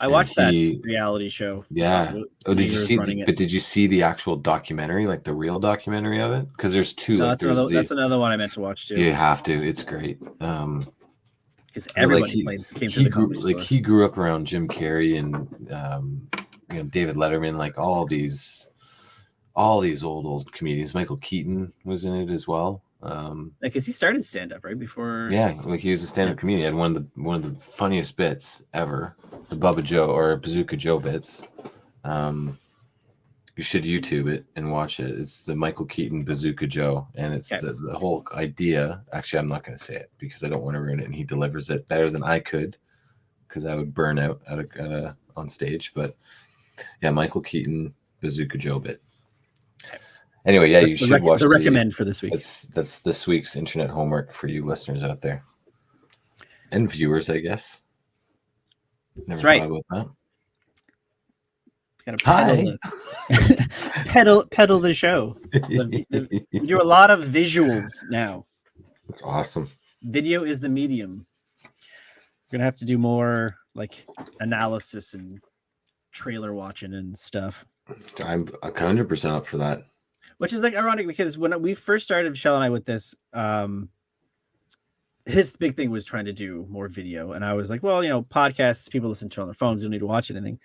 Speaker 1: I watched that reality show.
Speaker 2: Yeah. Oh, did you see? But did you see the actual documentary, like the real documentary of it? Because there's two.
Speaker 1: No,
Speaker 2: like,
Speaker 1: that's another one I meant to watch too.
Speaker 2: You have to. It's great.
Speaker 1: Because everybody came to the comedy store.
Speaker 2: Like he grew up around Jim Carrey and David Letterman, like all these old comedians. Michael Keaton was in it as well.
Speaker 1: Because he started stand up right before.
Speaker 2: Yeah, like he was a stand up comedian. He had one of the funniest bits ever, the Bubba Joe or Bazooka Joe bits. You should YouTube it and watch it. It's the Michael Keaton Bazooka Joe, and it's the whole idea. Actually, I'm not going to say it because I don't want to ruin it. And he delivers it better than I could because I would burn out on stage. But yeah, Michael Keaton Bazooka Joe bit. Anyway, yeah, you should watch
Speaker 1: the recommend for this week.
Speaker 2: That's this week's internet homework for you listeners out there and viewers, I guess. Never thought about that.
Speaker 1: Gotta pedal the show. We do a lot of visuals now.
Speaker 2: That's awesome.
Speaker 1: Video is the medium. We're gonna have to do more like analysis and trailer watching and stuff.
Speaker 2: I'm 100% up for that.
Speaker 1: Which is like ironic because when we first started, Michelle and I, with this, his big thing was trying to do more video. And I was like, well, you know, podcasts, people listen to on their phones, they don't need to watch anything.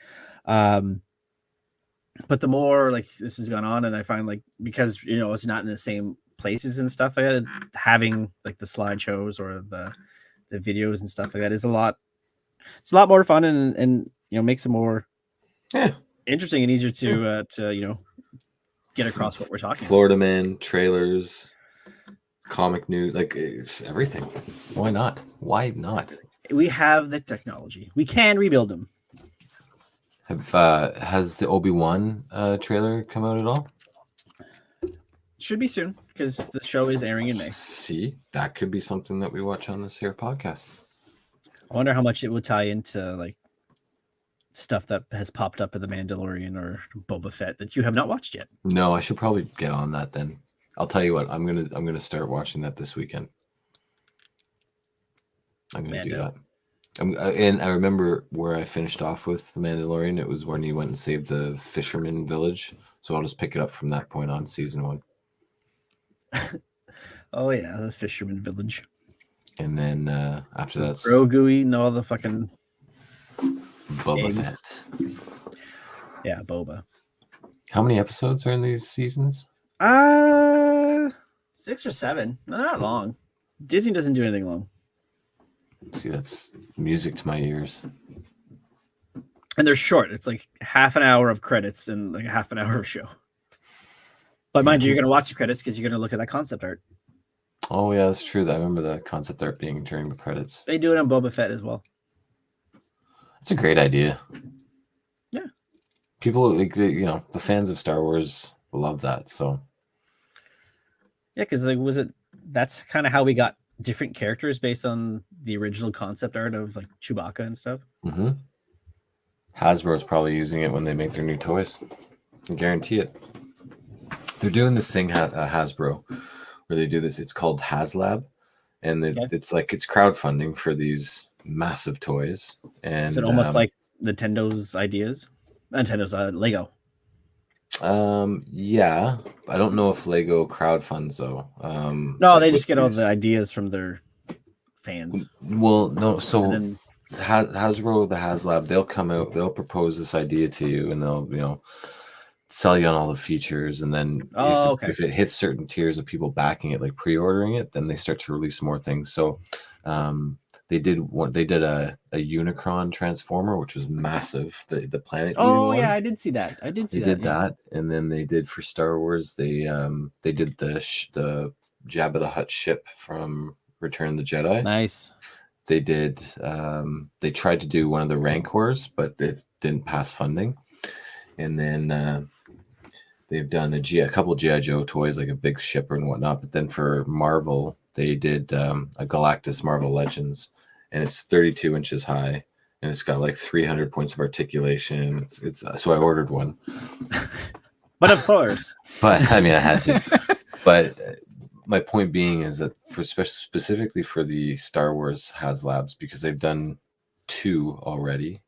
Speaker 1: But the more like this has gone on, and I find like, because, you know, it's not in the same places and stuff like that, having like the slideshows or the videos and stuff like that is it's a lot more fun and you know, makes it more interesting and easier to you know, get across what we're talking
Speaker 2: Florida Man, trailers, comic news, like it's everything. Why not?
Speaker 1: We have the technology. We can rebuild them.
Speaker 2: Has the Obi-Wan trailer come out at all?
Speaker 1: Should be soon because the show is airing in May.
Speaker 2: See, that could be something that we watch on this here podcast.
Speaker 1: I wonder how much it would tie into like stuff that has popped up in The Mandalorian or Boba Fett that you have not watched yet. No,
Speaker 2: I should probably get on that then. I'll tell you what, I'm gonna start watching that this weekend. I'm gonna do that. And I remember where I finished off with The Mandalorian. It was when he went and saved the fisherman village. So I'll just pick it up from that point on, season 1.
Speaker 1: Oh yeah, the fisherman village.
Speaker 2: And then after that,
Speaker 1: Grogu eating all the fucking
Speaker 2: Boba Fett.
Speaker 1: Yeah, Boba.
Speaker 2: How many episodes are in these seasons?
Speaker 1: 6 or 7. No, they're not long. Disney doesn't do anything long.
Speaker 2: See, that's music to my ears.
Speaker 1: And they're short. It's like half an hour of credits and like a half an hour of show. But mind you, you're going to watch the credits because you're going to look at that concept art.
Speaker 2: Oh, yeah, that's true. I remember the concept art being during the credits.
Speaker 1: They do it on Boba Fett as well.
Speaker 2: It's a great idea.
Speaker 1: Yeah.
Speaker 2: People, like, the fans of Star Wars love that. So.
Speaker 1: Yeah, because like, that's kind of how we got different characters based on the original concept art of like Chewbacca and stuff.
Speaker 2: Mm-hmm. Hasbro's probably using it when they make their new toys. I guarantee it. They're doing this thing, Hasbro, where they do this. It's called HasLab, and it's crowdfunding for these massive toys. And
Speaker 1: is it almost like Nintendo's Lego?
Speaker 2: Yeah, I don't know if Lego crowdfunds though.
Speaker 1: No, they just get all the ideas from their fans.
Speaker 2: Well, no, so Hasbro, the HasLab, they'll come out, they'll propose this idea to you, and they'll sell you on all the features, and then if it hits certain tiers of people backing it, like pre-ordering it, then they start to release more things. So They did a Unicron Transformer, which was massive. The planet.
Speaker 1: Oh
Speaker 2: eating
Speaker 1: yeah,
Speaker 2: one.
Speaker 1: I did see that. I did see
Speaker 2: They
Speaker 1: that.
Speaker 2: did
Speaker 1: Yeah.
Speaker 2: that, and then they did for Star Wars. They did the Jabba the Hutt ship from Return of the Jedi.
Speaker 1: Nice.
Speaker 2: They did. They tried to do one of the Rancors, but it didn't pass funding. And then they've done a couple of GI Joe toys, like a big shipper and whatnot. But then for Marvel, they did a Galactus Marvel Legends, and it's 32 inches high, and it's got like 300 points of articulation. It's so I ordered one.
Speaker 1: But of course.
Speaker 2: But I mean, I had to. But my point being is that specifically for the Star Wars HasLabs, because they've done 2 already.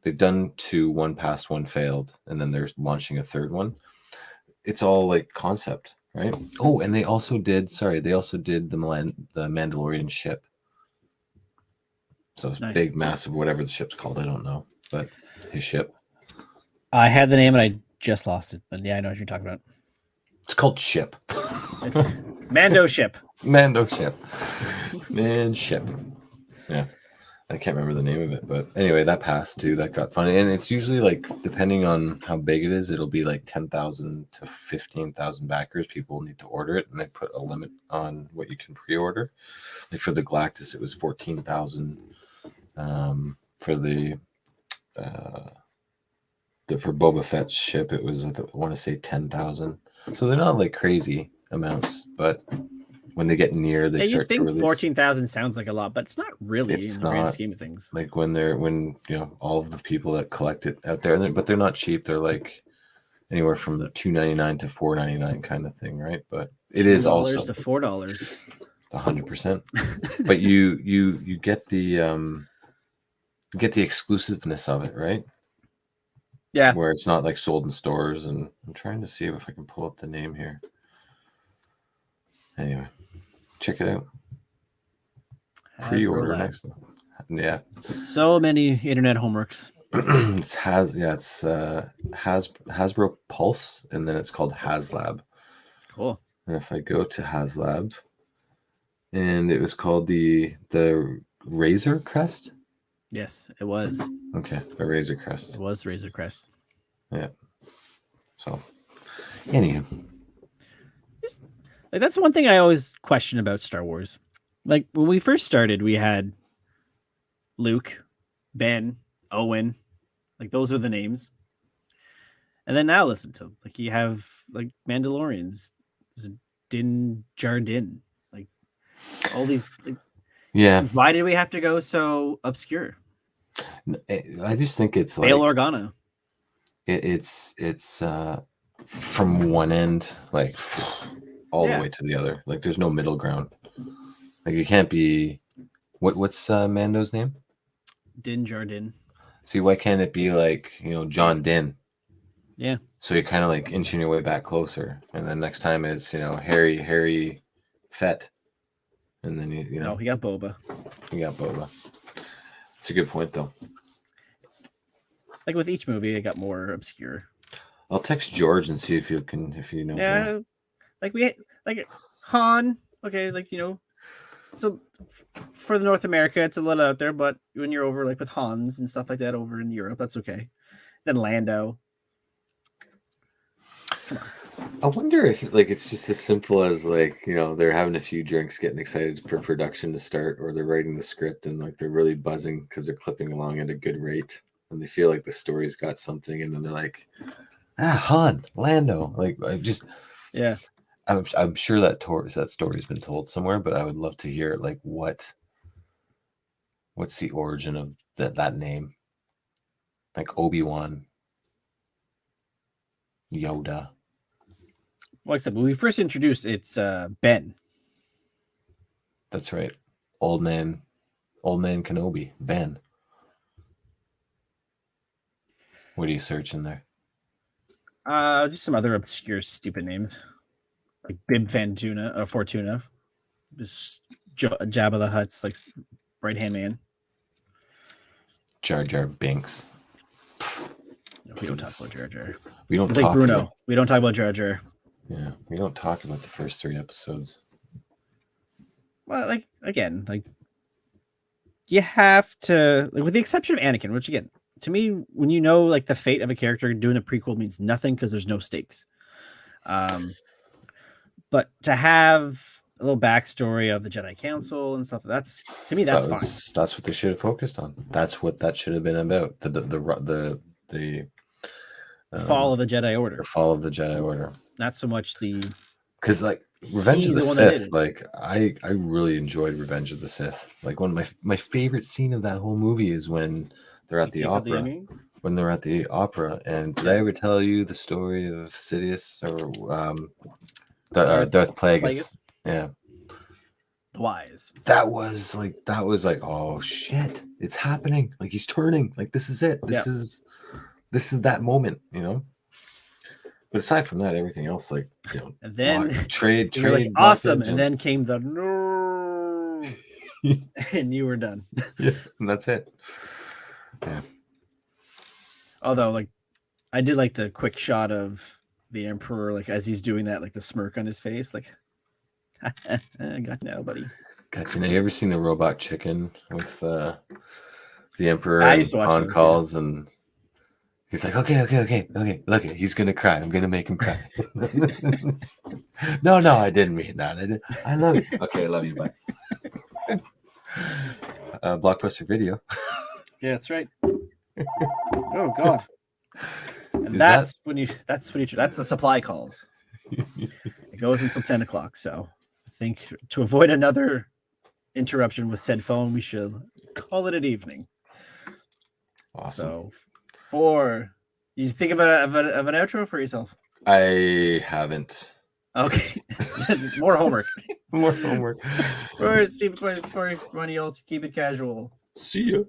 Speaker 2: They've done 2, one passed, one failed, and then they're launching a 3rd one. It's all like concept, right? Oh, and they also did the Mandalorian ship. So it's
Speaker 1: Nice.
Speaker 2: big, massive, whatever the ship's called. I don't know, but his ship.
Speaker 1: I had the name and I just lost it, but yeah, I know what you're talking about.
Speaker 2: It's called Ship.
Speaker 1: It's Mando ship.
Speaker 2: Mando ship. Man ship. Yeah. I can't remember the name of it, but anyway, that passed too. That got funded, and it's usually like depending on how big it is, it'll be like 10,000 to 15,000 backers. People need to order it, and they put a limit on what you can pre-order. Like for the Galactus, it was 14,000. For the for Boba Fett's ship, it was I want to say 10,000. So they're not like crazy amounts, but when they get near, they
Speaker 1: Yeah, you
Speaker 2: start to
Speaker 1: think
Speaker 2: release.
Speaker 1: 14,000 sounds like a lot, but it's not really
Speaker 2: It's
Speaker 1: in the grand
Speaker 2: not.
Speaker 1: scheme of things.
Speaker 2: Like when all of the people that collect it out there, but they're not cheap. They're like anywhere from the $2.99 to $4.99 kind of thing, right? But it is also
Speaker 1: $2 to $4.
Speaker 2: 100%. But you get the exclusiveness of it, right?
Speaker 1: Yeah.
Speaker 2: Where it's not like sold in stores. And I'm trying to see if I can pull up the name here. Anyway, check it out. Pre-order next. Yeah.
Speaker 1: So many internet homeworks.
Speaker 2: It's Hasbro Pulse, and then it's called HasLab.
Speaker 1: Cool.
Speaker 2: And if I go to HasLab, and it was called the Razor Crest.
Speaker 1: Yes, it was.
Speaker 2: Okay, the Razor Crest.
Speaker 1: It was Razor Crest.
Speaker 2: Yeah. So, anywho,
Speaker 1: like that's one thing I always question about Star Wars. Like when we first started, we had Luke, Ben, Owen, like those are the names. And then now listen to like you have like Mandalorians, Din Djarin, like all these. Like,
Speaker 2: yeah.
Speaker 1: Why did we have to go so obscure?
Speaker 2: I just think it's like
Speaker 1: Bail Organa.
Speaker 2: It's from one end like all the way to the other. Like there's no middle ground. Like it can't be. What's Mando's name?
Speaker 1: Din Djarin.
Speaker 2: See, why can't it be like John Din?
Speaker 1: Yeah.
Speaker 2: So you're kind of like inching your way back closer, and then next time it's Harry Fett, and then you know.
Speaker 1: No, he got Boba.
Speaker 2: You got Boba. It's a good point though.
Speaker 1: Like with each movie, it got more obscure.
Speaker 2: I'll text George and see if you know.
Speaker 1: Yeah, like Han. Okay, so for the North America, it's a little out there, but when you're over like with Hans and stuff like that over in Europe, that's okay. Then Lando. Come on.
Speaker 2: I wonder if it's just as simple as they're having a few drinks, getting excited for production to start, or they're writing the script and like they're really buzzing because they're clipping along at a good rate and they feel like the story's got something, and then they're like, Han, Lando.
Speaker 1: Yeah.
Speaker 2: I'm sure that story's been told somewhere, but I would love to hear like what's the origin of that name, like Obi-Wan, Yoda.
Speaker 1: Well, except when we first introduced, it's Ben.
Speaker 2: That's right, old man Kenobi, Ben. What are you searching there?
Speaker 1: Just some other obscure, stupid names. Like Bib Fortuna, this Jabba the Hutt's like right hand man.
Speaker 2: Jar Jar Binks.
Speaker 1: No, we don't talk about Jar Jar.
Speaker 2: We don't.
Speaker 1: It's like Bruno. We don't talk about Jar Jar.
Speaker 2: Yeah, we don't talk about the first 3 episodes.
Speaker 1: Well, like again, like you have to, like, with the exception of Anakin, which again, to me, when you know like the fate of a character, doing a prequel means nothing because there's no stakes. But to have a little backstory of the Jedi Council and stuff, that's fine.
Speaker 2: That's what they should have focused on. That's what that should have been about. The
Speaker 1: fall of the Jedi Order.
Speaker 2: The fall of the Jedi Order.
Speaker 1: Not so much
Speaker 2: because like Revenge of the Sith, like I really enjoyed Revenge of the Sith. Like one of my favorite scene of that whole movie is when they're at the opera. When they're at the opera, and did I ever tell you the story of Sidious or Darth Plagueis? Yeah,
Speaker 1: the Wise.
Speaker 2: That was like oh shit, it's happening. Like he's turning. Like this is it. This is that moment, you know. But aside from that, everything else, like, you know,
Speaker 1: and then
Speaker 2: trade,
Speaker 1: like, awesome, and then came the no, and you were done.
Speaker 2: Yeah, and that's it. Yeah. Although,
Speaker 1: like, I did like the quick shot of the Emperor, like as he's doing that, like the smirk on his face, like, I got now, buddy.
Speaker 2: Gotcha. Now, you ever seen the Robot Chicken with the Emperor
Speaker 1: I used to watch
Speaker 2: on calls and. He's like, okay. Look, he's gonna cry. I'm gonna make him cry. No, I didn't mean that. I love you. Okay, I love you. Bye. Blockbuster Video.
Speaker 1: Yeah, that's right. Oh God. And that's the supply calls. It goes until 10 o'clock. So I think to avoid another interruption with said phone, we should call it an evening.
Speaker 2: Awesome.
Speaker 1: So. You think of an outro for yourself?
Speaker 2: I haven't.
Speaker 1: Okay. More homework.
Speaker 2: More homework.
Speaker 1: For Steve, Cory, money, to keep it casual.
Speaker 2: See ya.